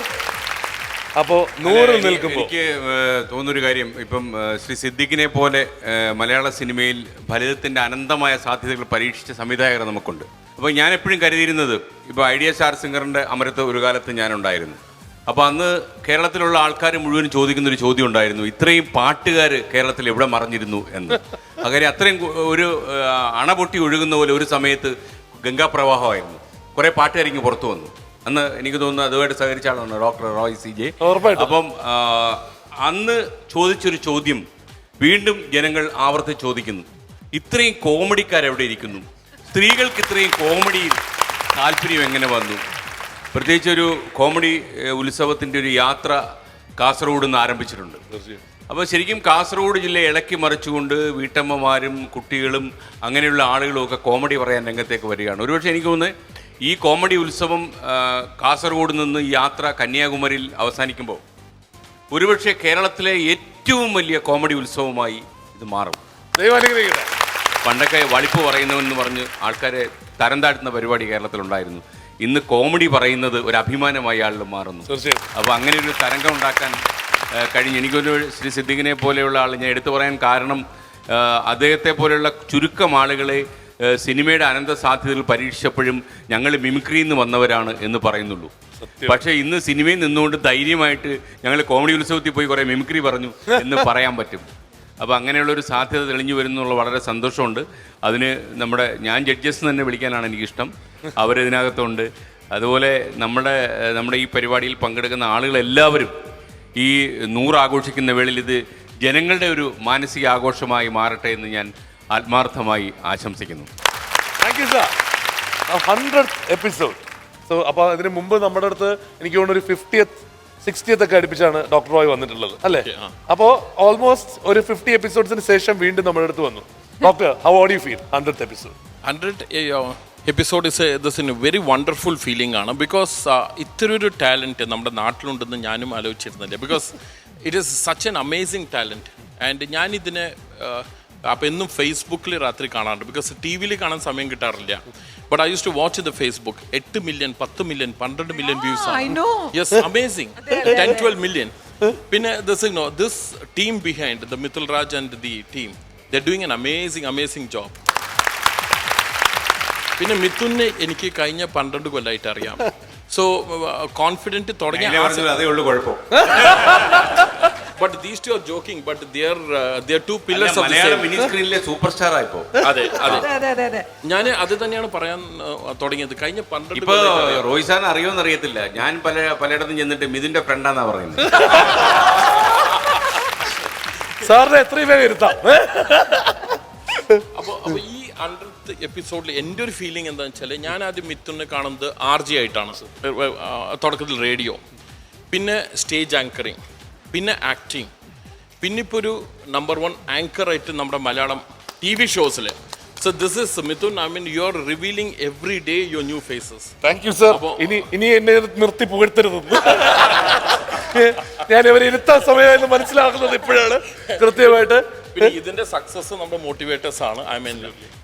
അപ്പോ 100 നിൽക്കുമ്പോൾ എനിക്ക് തോന്നുന്നൊരു കാര്യം, ഇപ്പം ശ്രീ സിദ്ദിഖിനെ പോലെ മലയാള സിനിമയിൽ ഫലിതത്തിന്റെ അനന്തമായ സാധ്യതകൾ പരീക്ഷിച്ച സംവിധായകർ നമുക്കുണ്ട്. അപ്പോൾ ഞാൻ എപ്പോഴും കരുതിയിരുന്നത്, ഇപ്പോൾ ഐഡിയ സ്റ്റാർ സിംഗറിന്റെ അമരത്ത് ഒരു കാലത്ത് ഞാനുണ്ടായിരുന്നു. അപ്പോൾ അന്ന് കേരളത്തിലുള്ള ആൾക്കാർ മുഴുവൻ ചോദിക്കുന്നൊരു ചോദ്യം ഉണ്ടായിരുന്നു, ഇത്രയും പാട്ടുകാർ കേരളത്തിൽ എവിടെ മറഞ്ഞിരുന്നു എന്ന്. അങ്ങനെ അത്രയും ഒരു അണ പൊട്ടി ഒഴുകുന്ന പോലെ ഒരു സമയത്ത് ഗംഗാപ്രവാഹമായിരുന്നു. കുറേ പാട്ടുകാരിങ്ങ് പുറത്തു വന്നു. അന്ന് എനിക്ക് തോന്നുന്നു അതുമായിട്ട് സഹകരിച്ച ആളാണ് ഡോക്ടർ റോയ് CJ. അപ്പം അന്ന് ചോദിച്ചൊരു ചോദ്യം വീണ്ടും ജനങ്ങൾ ആവർത്തിച്ച് ചോദിക്കുന്നു, ഇത്രയും കോമഡിക്കാരെവിടെ ഇരിക്കുന്നു? സ്ത്രീകൾക്ക് ഇത്രയും കോമഡിയിൽ താല്പര്യം എങ്ങനെ വന്നു? പ്രത്യേകിച്ച് ഒരു കോമഡി ഉത്സവത്തിൻ്റെ ഒരു യാത്ര കാസർഗോഡ് നിന്ന് ആരംഭിച്ചിട്ടുണ്ട്. അപ്പോൾ ശരിക്കും കാസർഗോഡ് ജില്ലയെ ഇളക്കി മറിച്ചുകൊണ്ട് വീട്ടമ്മമാരും കുട്ടികളും അങ്ങനെയുള്ള ആളുകളും ഒക്കെ കോമഡി പറയാൻ രംഗത്തേക്ക് വരികയാണ്. ഒരുപക്ഷെ എനിക്ക് തോന്നുന്നത് ഈ കോമഡി ഉത്സവം കാസർഗോഡ് നിന്ന് യാത്ര കന്യാകുമാരിയിൽ അവസാനിക്കുമ്പോൾ ഒരുപക്ഷെ കേരളത്തിലെ ഏറ്റവും വലിയ കോമഡി ഉത്സവമായി ഇത് മാറും. പണ്ടൊക്കെ വളിപ്പ് പറയുന്നവെന്ന് പറഞ്ഞ് ആൾക്കാരെ തരം താഴ്ത്തുന്ന പരിപാടി കേരളത്തിലുണ്ടായിരുന്നു. ഇന്ന് കോമഡി പറയുന്നത് ഒരു അഭിമാനമായി ആളിൽ മാറുന്നു. അപ്പോൾ അങ്ങനെ ഒരു തരംഗം ഉണ്ടാക്കാൻ കഴിഞ്ഞു. എനിക്കൊരു ശ്രീ സിദ്ദിഖിനെ പോലെയുള്ള ആൾ ഞാൻ എടുത്തു പറയാൻ കാരണം, അദ്ദേഹത്തെ പോലെയുള്ള ചുരുക്കം ആളുകളെ സിനിമയുടെ അനന്ത സാധ്യതകൾ പരീക്ഷിച്ചപ്പോഴും ഞങ്ങൾ മിമിക്രിയിൽ നിന്ന് വന്നവരാണ് എന്ന് പറയുന്നുള്ളൂ. പക്ഷേ ഇന്ന് സിനിമയിൽ നിന്നുകൊണ്ട് ധൈര്യമായിട്ട് ഞങ്ങൾ കോമഡി ഉത്സവത്തിൽ പോയി കുറേ മിമിക്രി പറഞ്ഞു എന്ന് പറയാൻ പറ്റും. അപ്പോൾ അങ്ങനെയുള്ളൊരു സാധ്യത തെളിഞ്ഞു വരുന്നുള്ള വളരെ സന്തോഷമുണ്ട്. അതിന് ഞാൻ ജഡ്ജസ് തന്നെ വിളിക്കാനാണ് എനിക്കിഷ്ടം. അവരിതിനകത്തുണ്ട്. അതുപോലെ നമ്മുടെ ഈ പരിപാടിയിൽ പങ്കെടുക്കുന്ന ആളുകളെല്ലാവരും ഈ 100 ആഘോഷിക്കുന്ന വേളയിൽ ഇത് ജനങ്ങളുടെ ഒരു മാനസിക ആഘോഷമായി മാറട്ടെ എന്ന് ഞാൻ ആത്മാർത്ഥമായി ആശംസിക്കുന്നു. Thank you sir. 100th episode. So അപ്പോൾ അതിന് മുമ്പ് നമ്മുടെ അടുത്ത് എനിക്ക് തോന്നുന്നു ഒരു 50th 60th ഒക്കെ അടുപ്പിച്ചാണ് ഡോക്ടർ റോയ് വന്നിട്ടുള്ളത് അല്ലേ? അപ്പോൾ ഓൾമോസ്റ്റ് ഒരു 50 എപ്പിസോഡ്സിന് ശേഷം വീണ്ടും നമ്മുടെ അടുത്ത് വന്നു. Doctor, how do you feel 100th episode? 100th episode is a very wonderful feeling ആണ്. ബിക്കോസ് ഇത്രയൊരു ടാലൻറ്റ് നമ്മുടെ നാട്ടിലുണ്ടെന്ന് ഞാനും ആലോചിച്ചിരുന്നില്ല. Because it is such an amazing talent. And ഞാനിതിനെ അപ്പോൾ എന്നും ഫേസ്ബുക്കിൽ രാത്രി കാണാറുണ്ട്. ബിക്കോസ് TV കാണാൻ സമയം കിട്ടാറില്ല. But I use to watch the Facebook. 8 million 10 million 12 million views ആണ്. Yes, amazing. 10-12 മില്യൺ. പിന്നെ this team behind the Mithul Raj and the team, they doing an amazing job. പിന്നെ മിഥുനെ എനിക്ക് കഴിഞ്ഞ 12 കൊല്ലമായിട്ട് അറിയാം. സോ കോൺഫിഡൻറ്റ് തുടങ്ങിയ അതേ ഉള്ളൂ കുഴപ്പം. But these two are joking, but they are two pillars of the same. Mini സ്ക്രീനിലെ സൂപ്പർ സ്റ്റാർ ആയിപ്പോ. അതെ. ഞാൻ അത് തന്നെയാണ് പറയാൻ തുടങ്ങിയത്. കഴിഞ്ഞ 12 ഇപ്പൊ റോയ് സാറിന് അറിയോന്ന് അറിയത്തില്ല, ഞാൻ പലയിടത്തും ചെന്നിട്ട് മിഥുന്റെ ഫ്രണ്ടാന്നാ പറയുന്നത്. സാറിന് എത്രയും വേഗം ഇരുത്താം. അപ്പോൾ ഈ 100th എപ്പിസോഡിൽ എൻ്റെ ഒരു ഫീലിംഗ് എന്താണെന്ന് വെച്ചാൽ, ഞാൻ ആദ്യം മിഥുനെ കാണുന്നത് RJ ആയിട്ടാണ്. തുടക്കത്തിൽ റേഡിയോ, പിന്നെ സ്റ്റേജ് ആങ്കറിങ്, പിന്നെ ആക്ടിങ്, പിന്നെ ഇപ്പോൾ ഒരു നമ്പർ 1 ആങ്കറായിട്ട് നമ്മുടെ Malayalam TV shows. So this is Mithun. I mean, you're revealing every day your new faces. Thank you sir. ഇനി എന്നെ നിർത്തി പുകഴ്ത്തരുത്. ഞാൻ ഇവരെ ഇരുത്താൻ സമയമായെന്ന് മനസ്സിലാക്കുന്നത് ഇപ്പോഴാണ് കൃത്യമായിട്ട്. ഇതിന്റെ സക്സസ് നമ്മുടെ മോട്ടിവേറ്റേഴ്സ് ആണ്. I mean,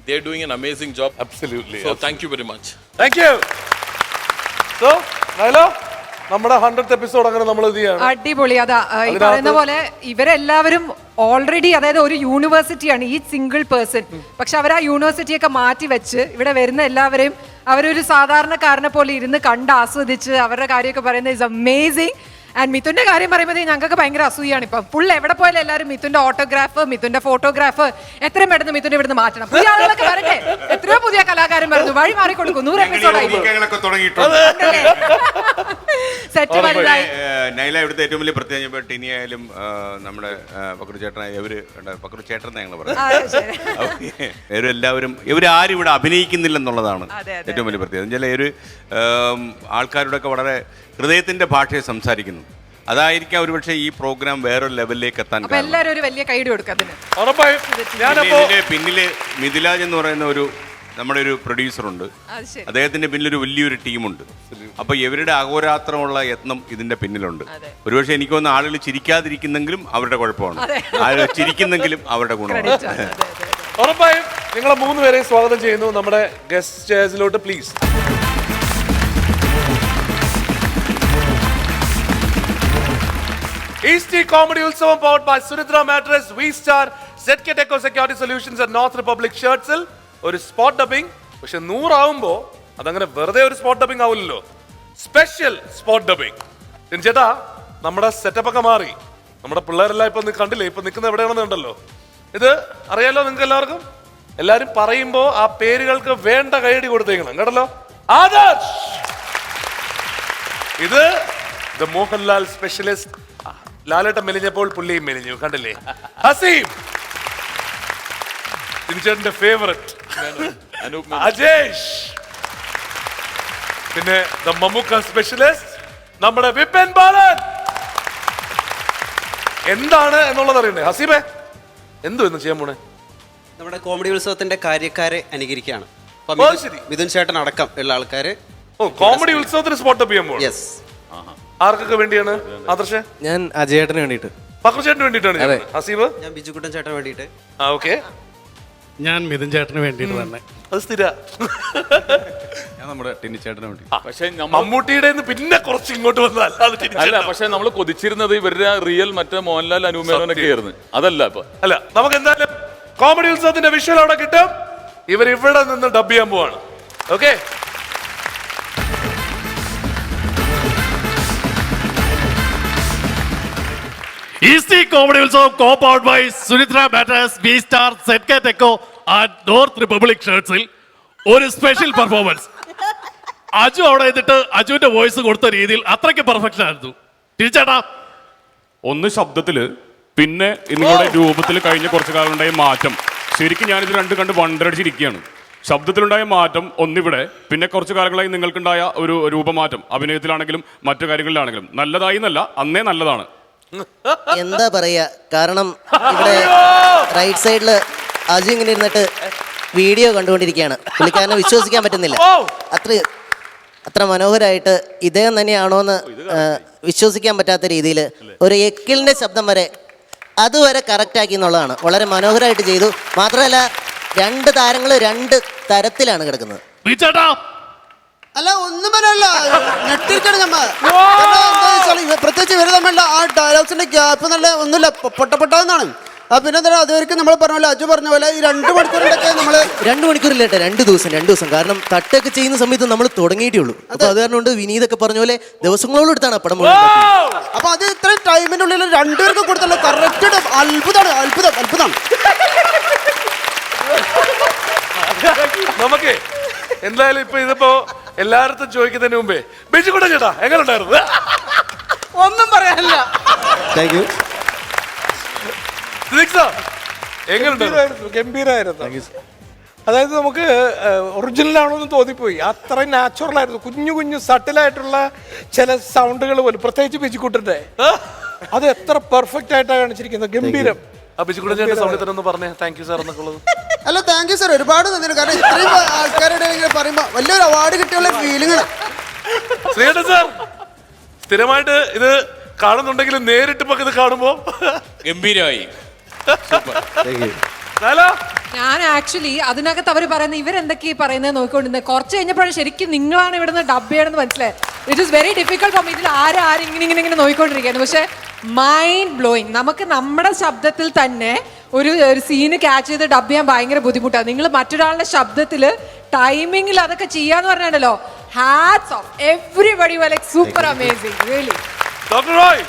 they're doing an amazing job. Absolutely. So thank you very much. Thank you. So നൈലോ, നമ്മുടെ 100th എപ്പിസോഡ് അങ്ങനെ നമ്മൾ ഇത് ചെയ്യാണ്. അടിപൊളി. അതാ ഈ പറയുന്ന പോലെ ഇവരെല്ലാവരും ഓൾറെഡി, അതായത് ഒരു യൂണിവേഴ്സിറ്റിയാണ് ഈ സിംഗിൾ പേഴ്സൺ. പക്ഷെ അവർ ആ യൂണിവേഴ്സിറ്റിയൊക്കെ മാറ്റി വെച്ച് ഇവിടെ വരുന്ന എല്ലാവരെയും അവരൊരു സാധാരണക്കാരനെ പോലെ ഇരുന്ന് കണ്ട് ആസ്വദിച്ച് അവരുടെ കാര്യമൊക്കെ പറയുന്നത് ഇസ് അമേസിങ്. ആൻഡ് മിഥുന്റെ കാര്യം പറയുമ്പോൾ ഞങ്ങൾക്ക് ഭയങ്കര അസൂയാണ്. ഇപ്പം ഫുൾ എവിടെ പോയാലും എല്ലാവരും മിഥുന്റെ ഓട്ടോഗ്രാഫ്, മിഥുന്റെ ഫോട്ടോഗ്രാഫ് എത്രയും പെട്ടെന്ന് മിഥുന്റെ ഇവിടുന്ന് മാറ്റണം. പുതിയ ആളുകളൊക്കെ വരട്ടെ. എത്രയോ പുതിയ കലാകാരൻ വരുന്നു, വഴി മാറിക്കൊടുക്കും. 100 എപ്പിസോഡായി സെറ്റ് വലുതായി. നൈല ഇവിടുത്തെ ഏറ്റവും വലിയ പ്രത്യേകത ടിനി ആയാലും നമ്മുടെ പക്രു ചേട്ടനായ പക്രു ചേട്ടൻ ഞങ്ങൾ പറഞ്ഞു. ഇവരെല്ലാവരും ഇവരാരും ഇവിടെ അഭിനയിക്കുന്നില്ലെന്നുള്ളതാണ് ഏറ്റവും വലിയ പ്രത്യേകത. ചില ഒരു ആൾക്കാരോടൊക്കെ വളരെ ഹൃദയത്തിന്റെ ഭാഷയെ സംസാരിക്കുന്നു. അതായിരിക്കാം ഒരുപക്ഷെ ഈ പ്രോഗ്രാം വേറൊരു ലെവലിലേക്ക് എത്താൻ എല്ലാവരും ഒരു വലിയ കൈയ്യടി കൊടുക്കുക. ഇതിന്റെ പിന്നില് മിഥിലാജ് എന്ന് പറയുന്ന നമ്മുടെ ഒരു പ്രൊഡ്യൂസറുണ്ട്. അദ്ദേഹത്തിന്റെ പിന്നിലൊരു വലിയൊരു ടീമുണ്ട്. അപ്പൊ ഇവരുടെ അഹോരാത്രമുള്ള യത്നം ഇതിന്റെ പിന്നിലുണ്ട്. ഒരുപക്ഷെ എനിക്ക് തോന്നുന്നു ആളുകൾ ചിരിക്കാതിരിക്കുന്നെങ്കിലും അവരുടെ കുഴപ്പമാണ്, ആളുകൾ ചിരിക്കുന്നെങ്കിലും അവരുടെ ഗുണമാണ്. ഉറപ്പായും നിങ്ങളെ 3 പേരെയും സ്വാഗതം ചെയ്യുന്നു നമ്മുടെ ഗസ്റ്റ് ചെയർസിലോട്ട് പ്ലീസ്. ഈസ്റ്റ് കോമഡി ഉത്സവം powered by Sunidra mattress, V Star, ZK Deco security solutions and North Republic ഷർട്ട്സിൽ ഒരു സ്പോട്ട് ഡബിംഗ്. പക്ഷെ 100 ആവുമ്പോ അതങ്ങനെ വെറുതെ ഒരു സ്പോട്ട് ഡബിംഗ് ആവില്ലല്ലോ, സ്പെഷ്യൽ സ്പോട്ട് ഡബിംഗ്. ചേട്ടാ, നമ്മുടെ സെറ്റപ്പ് ഒക്കെ മാറി. നമ്മുടെ പിള്ളേരെല്ലാം ഇപ്പൊ കണ്ടില്ലേ, ഇപ്പൊ നിൽക്കുന്ന എവിടെയാണെന്ന് കണ്ടല്ലോ. ഇത് അറിയാലോ നിങ്ങൾക്ക് എല്ലാവർക്കും. എല്ലാരും പറയുമ്പോ ആ പേരുകൾക്ക് വേണ്ട കൈയടി കൊടുത്തേക്കണം കേട്ടല്ലോ. ആദർശ്, ഇത് ദ മോഹൻലാൽ സ്പെഷ്യലിസ്റ്റ്. ലാലേട്ടൻ മെലിഞ്ഞപ്പോൾ പുള്ളിയും മെലിഞ്ഞു കണ്ടില്ലേ. ഹസീം, ചേട്ടന്റെ ഫേവറേറ്റ്. അജേഷ്, പിന്നെ ദ മമ്മൂക്ക സ്പെഷ്യലിസ്റ്റ് നമ്മുടെ വിപിൻ ബാലൻ. എന്താണ് എന്നുള്ളത് അറിയണ്ടേ ഹസീബേ? എന്ന് ചെയ്യാൻ പോണേ? നമ്മുടെ കോമഡി ഉത്സവത്തിന്റെ കാര്യക്കാരെ അനുകരിക്കുകയാണ്. മിഥുൻ ചേട്ടൻ അടക്കം ഉള്ള ആൾക്കാര് കോമഡി ഉത്സവത്തിന് സ്പോട്ട് അപ്പ് ചെയ്യാൻ പോകും. ആർക്കൊക്കെ വേണ്ടിയാണ് ആദർശ്? ഞാൻ അജയേട്ടന് വേണ്ടിയിട്ട്. പക്രുചേട്ടന് വേണ്ടിയിട്ടാണ്. ഹസീബ്? ഞാൻ ബിജുക്കുട്ടൻ ചേട്ടന് വേണ്ടിയിട്ട്. ഓക്കെ. ഞാൻ മിഥുൻ ചേട്ടന് വേണ്ടിയിട്ട് തന്നെ. അത് സ്ഥിര. ഞാൻ നമ്മുടെ ടിനി ചേട്ടന് വേണ്ടി. പക്ഷേ മമ്മൂട്ടിയുടെ പിന്നെ കുറച്ച് ഇങ്ങോട്ട് വന്നാൽ അല്ല, പക്ഷെ നമ്മൾ കൊതിച്ചിരുന്നത് ഇവരുടെ റിയൽ മറ്റേ മോഹൻലാൽ അനുമേനൊക്കെ ആയിരുന്നു. അതല്ല ഇപ്പൊ. അല്ല, നമുക്ക് എന്തായാലും കോമഡി ഉത്സവത്തിന്റെ വിഷ്വൽ അവിടെ കിട്ടും. ഇവർ ഇവിടെ നിന്ന് ഡബ് ചെയ്യാൻ പോവാണ്. Okay. East comedy Utsavam co-powered by Sunidra mattress, V Star, ZK Deco and North Republic ഷർട്ട്സിൽ ഒരു സ്പെഷ്യൽ പെർഫോമൻസ്. അജു അവിടെ എന്നിട്ട് അജുവിന്റെ വോയിസ് കൊടുത്ത രീതിയിൽ അത്രയ്ക്ക് പെർഫെക്ഷൻ ആയിരുന്നു. തിരിച്ചേട്ടാ, ഒന്ന് ശബ്ദത്തില്, പിന്നെ നിങ്ങളുടെ രൂപത്തിൽ കഴിഞ്ഞ കുറച്ചു കാലം ഉണ്ടായ മാറ്റം. ശരിക്കും ഞാനിത് കണ്ട് വണ്ടടിച്ചിരിക്കുകയാണ്. ശബ്ദത്തിലുണ്ടായ മാറ്റം ഒന്നിവിടെ, പിന്നെ കുറച്ചു കാലങ്ങളായി നിങ്ങൾക്കുണ്ടായ ഒരു രൂപമാറ്റം അഭിനയത്തിലാണെങ്കിലും മറ്റു കാര്യങ്ങളിലാണെങ്കിലും നല്ലതായി എന്നല്ല, അന്നേ നല്ലതാണ്. എന്താ പറയാ, കാരണം ഇവിടെ റൈറ്റ് സൈഡില് അജു ഇങ്ങനെ ഇരുന്നിട്ട് വീഡിയോ കണ്ടുകൊണ്ടിരിക്കുകയാണ്. പുള്ളിക്കാരനെ വിശ്വസിക്കാൻ പറ്റുന്നില്ല. അത്ര മനോഹരമായിട്ട് ഇദ്ദേഹം തന്നെയാണോന്ന് വിശ്വസിക്കാൻ പറ്റാത്ത രീതിയിൽ ഒരു എക്കിളിന്റെ ശബ്ദം വരെ അതുവരെ കറക്റ്റ് ആക്കി എന്നുള്ളതാണ്. വളരെ മനോഹരമായിട്ട് ചെയ്തു. മാത്രമല്ല 2 താരങ്ങൾ 2 തരത്തിലാണ് കിടക്കുന്നത്. അല്ല, ഒന്നും പറയല്ല, നെട്ടിരിക്കണം നമ്മ. പ്രത്യേകിച്ച് ഇവര് തമ്മിലുള്ള ആ ഡയലോഗ്സിന്റെ ഗ്യാപ്പ് നല്ല ഒന്നുമില്ല, പൊട്ടന്നാണ്. പിന്നെ അതുവരെയും നമ്മൾ പറഞ്ഞ പോലെ, അജു പറഞ്ഞ പോലെ ഈ 2 മണിക്കൂറിലൊക്കെ നമ്മള് 2 മണിക്കൂറില്ലേട്ടെ, 2 ദിവസം. കാരണം തട്ടൊക്കെ ചെയ്യുന്ന സമയത്ത് നമ്മൾ തുടങ്ങിയിട്ടേ ഉള്ളൂ. അപ്പൊ അത് കാരണം കൊണ്ട് വിനീതൊക്കെ പറഞ്ഞ പോലെ ദിവസങ്ങളോളം എടുത്താണ് പടം. അപ്പൊ അത് ഇത്ര ടൈമിന്റെ ഉള്ളിൽ 2 പേർക്ക് കൊടുത്തല്ലോ. കറക്റ്റ് അത്ഭുതം. നമുക്ക് എന്തായാലും ഇപ്പൊ ഇതിപ്പോ എല്ലായിടത്തും ചോദിക്കുന്നതിന് മുമ്പേ ബിജുക്കുട്ടൻ ചേട്ടാ എങ്ങനെ ഉണ്ടായിരുന്നു? ഒന്നും പറയാനില്ല. Thank you. ഗംഭീരായിരുന്നു. അതായത് നമുക്ക് ഒറിജിനൽ ആണോ എന്ന് തോന്നിപ്പോയി. അത്രയും നാച്ചുറൽ ആയിരുന്നു. കുഞ്ഞു സട്ടിലായിട്ടുള്ള ചില സൗണ്ടുകൾ പോലും, പ്രത്യേകിച്ച് ബിജുക്കുട്ടന്റെ, അത് എത്ര പെർഫെക്റ്റ് ആയിട്ടാണ് കാണിച്ചിരിക്കുന്നത്. ഗംഭീരം. ബിജുക്കുട്ടൻ ചേട്ടന്റെ സൗണ്ടിൽ തന്നെ ഒന്ന് പറഞ്ഞേ താങ്ക് യു സാർ എന്നൊക്കെ ഉള്ളത്. അല്ല താങ്ക് യു സാർ, ഒരുപാട് നന്ദിയുണ്ട്. കാരണം ഇത്രയും ആൾക്കാരുടെ ഇങ്ങനെ പറയുമ്പോൾ വലിയൊരു അവാർഡ് കിട്ടിയുള്ള ഫീലിംഗ്. ശ്രീകണ്ഠൻ സാർ സ്ഥിരമായിട്ട് ഇത് കാണുന്നുണ്ടെങ്കിലും നേരിട്ട് ഇപ്പൊ ഇത് കാണുമ്പോ ഗംഭീരമായി. ഞാൻ ആക്ച്വലി അതിനകത്ത് അവർ പറയുന്നത് ഇവരെന്തൊക്കെയാ പറയുന്നത് നോക്കിക്കൊണ്ടിരുന്നത്. കുറച്ച് കഴിഞ്ഞപ്പോഴാണ് ശരിക്കും നിങ്ങളാണ് ഇവിടുന്ന് ഡബ് ചെയ്യണമെന്ന് മനസ്സിലായത്. It is very difficult for me. ഇതിൽ ആരും ഇങ്ങനെ നോക്കിക്കൊണ്ടിരിക്കുകയാണ്. പക്ഷെ മൈൻഡ് ബ്ലോയിങ്. നമുക്ക് നമ്മുടെ ശബ്ദത്തിൽ തന്നെ ഒരു സീന് ക്യാച്ച് ചെയ്ത് ഡബ് ചെയ്യാൻ ഭയങ്കര ബുദ്ധിമുട്ടാണ്. നിങ്ങൾ മറ്റൊരാളുടെ ശബ്ദത്തിൽ ടൈമിങ്ങിൽ അതൊക്കെ ചെയ്യാന്ന് പറഞ്ഞാണല്ലോ, hats off everybody. Like super amazing really. Doctor Roy,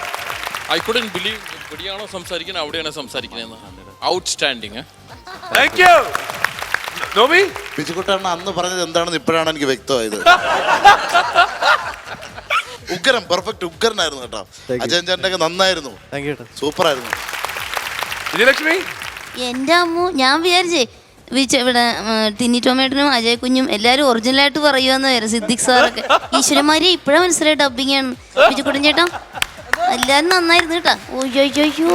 I couldn't believe ഇവിടെയാണോ സംസാരിക്കുന്നത് അവിടെയാണോ സംസാരിക്കുന്നത്. ഔട്ട്സ്റ്റാൻഡിങ്. Thank you. നോബി, ബിജുക്കുട്ടാണ് അന്ന് പറഞ്ഞത് എന്താണെന്ന് ഇപ്പോഴാണ് എനിക്ക് വ്യക്തമായത്. ഉഗ്രൻ, പെർഫെക്റ്റ് ഉഗ്രനായിരുന്നു കേട്ടോ. അജയൻ ചേട്ടൻ്റെ ഒക്കെ നന്നായിരുന്നു, സൂപ്പർ ആയിരുന്നു. വിജയലക്ഷ്മി, എൻ്റെ അമ്മു, ഞാൻ വിചാരിച്ചേ ഇവിടെ ടിനി ടോമേട്ടനും അജയ് കുഞ്ഞും എല്ലാവരും ഒറിജിനലായിട്ട് പറയുമെന്ന് വരും. സിദ്ദിഖ് സാറൊക്കെ ഈശ്വരന്മാരെ ഇപ്പോഴാണ് മനസ്സിലായി ഡബിങ് ആണ്. ബിജുക്കുട്ടൻ ചേട്ടാ എല്ലാരും നന്നായിരുന്നു കേട്ടാ.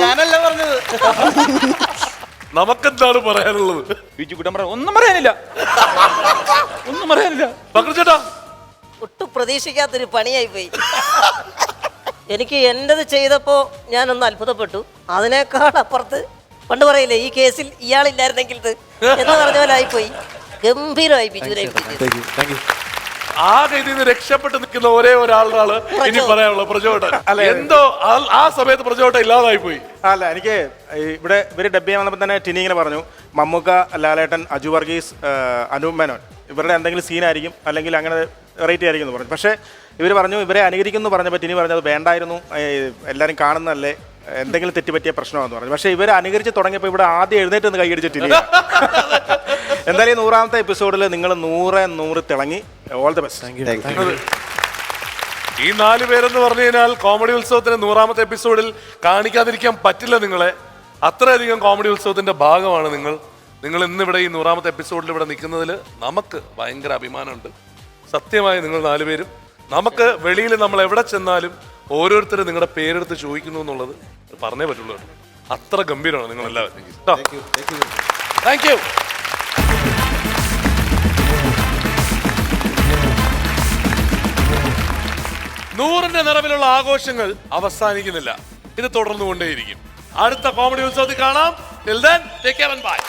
ഞാനല്ല പറഞ്ഞത്. നമുക്കെന്താണ് പറയാനുള്ളത്? ഒന്നും പറയാനില്ല. ചേട്ടാ, ഒട്ടും പ്രതീക്ഷിക്കാത്തൊരു പണിയായി പോയി. എനിക്ക് എൻ്റെത് ചെയ്തപ്പോൾ ഞാനൊന്ന് അത്ഭുതപ്പെട്ടു. അതിനേക്കാൾ അപ്പുറത്ത് പണ്ട് പറയില്ലേ ഈ കേസിൽ ഇയാളില്ലായിരുന്നെങ്കിൽ എന്ന് പറഞ്ഞ പോലെ ആയിപ്പോയി. ഗംഭീരമായി ബിജുവിനെ. ആകെ ഇതിന് രക്ഷപ്പെട്ട് നിൽക്കുന്ന ഒരേ ഒരാളാണ് ഇനി പറയാനുള്ളത്, പ്രജോട്ടൻ. എന്തോ ആ സമയത്ത് പ്രജോട്ടൻ ഇല്ലാതായി പോയി. അല്ല, എനിക്ക് ഇവിടെ ഇവർ ഡബ് ചെയ്യാൻ വന്നപ്പോൾ തന്നെ ടിനി ഇങ്ങനെ പറഞ്ഞു, മമ്മൂക്ക, ലാലേട്ടൻ, അജു വർഗീസ്, അനൂപ് മേനോൻ ഇവരുടെ എന്തെങ്കിലും സീനായിരിക്കും അല്ലെങ്കിൽ അങ്ങനെ വെറൈറ്റി ആയിരിക്കും എന്ന് പറഞ്ഞു. പക്ഷേ ഇവർ പറഞ്ഞു ഇവരെ അനുകരിക്കുന്നു പറഞ്ഞപ്പോൾ ടിനി പറഞ്ഞത് വേണ്ടായിരുന്നു, എല്ലാവരും കാണുന്നതല്ലേ, എന്തെങ്കിലും തെറ്റുപറ്റിയ പ്രശ്നമാണെന്ന് പറഞ്ഞു. പക്ഷേ ഇവർ അനുകരിച്ച് തുടങ്ങിയപ്പോൾ ഇവിടെ ആദ്യം എഴുന്നേറ്റ് നിന്ന് കൈയടിച്ചിട്ടില്ല. എന്തായാലും 100ാമത്തെ എപ്പിസോഡിൽ നിങ്ങൾ 100 തിളങ്ങി. All the best. ഈ 4 പേരെന്ന് പറഞ്ഞു കഴിഞ്ഞാൽ കോമഡി ഉത്സവത്തിന് 100ാമത്തെ എപ്പിസോഡിൽ കാണിക്കാതിരിക്കാൻ പറ്റില്ല നിങ്ങളെ. അത്രയധികം കോമഡി ഉത്സവത്തിന്റെ ഭാഗമാണ് നിങ്ങൾ. ഇന്നിവിടെ ഈ 100ാമത്തെ എപ്പിസോഡിൽ ഇവിടെ നിൽക്കുന്നതിൽ നമുക്ക് ഭയങ്കര അഭിമാനമുണ്ട്. സത്യമായി നിങ്ങൾ 4 പേരും നമുക്ക് വെളിയിൽ നമ്മൾ എവിടെ ചെന്നാലും ഓരോരുത്തരും നിങ്ങളുടെ പേരെടുത്ത് ചോദിക്കുന്നു എന്നുള്ളത് പറഞ്ഞേ പറ്റുള്ളൂ. അത്ര ഗംഭീരമാണ് നിങ്ങൾ എല്ലാവരും. Thank you. 100ന്റെ നിറവിലുള്ള ആഘോഷങ്ങൾ അവസാനിക്കുന്നില്ല. ഇത് തുടർന്നുകൊണ്ടേയിരിക്കും. അടുത്ത കോമഡി ഉത്സവത്തിൽ കാണാം. Till then, take care and bye.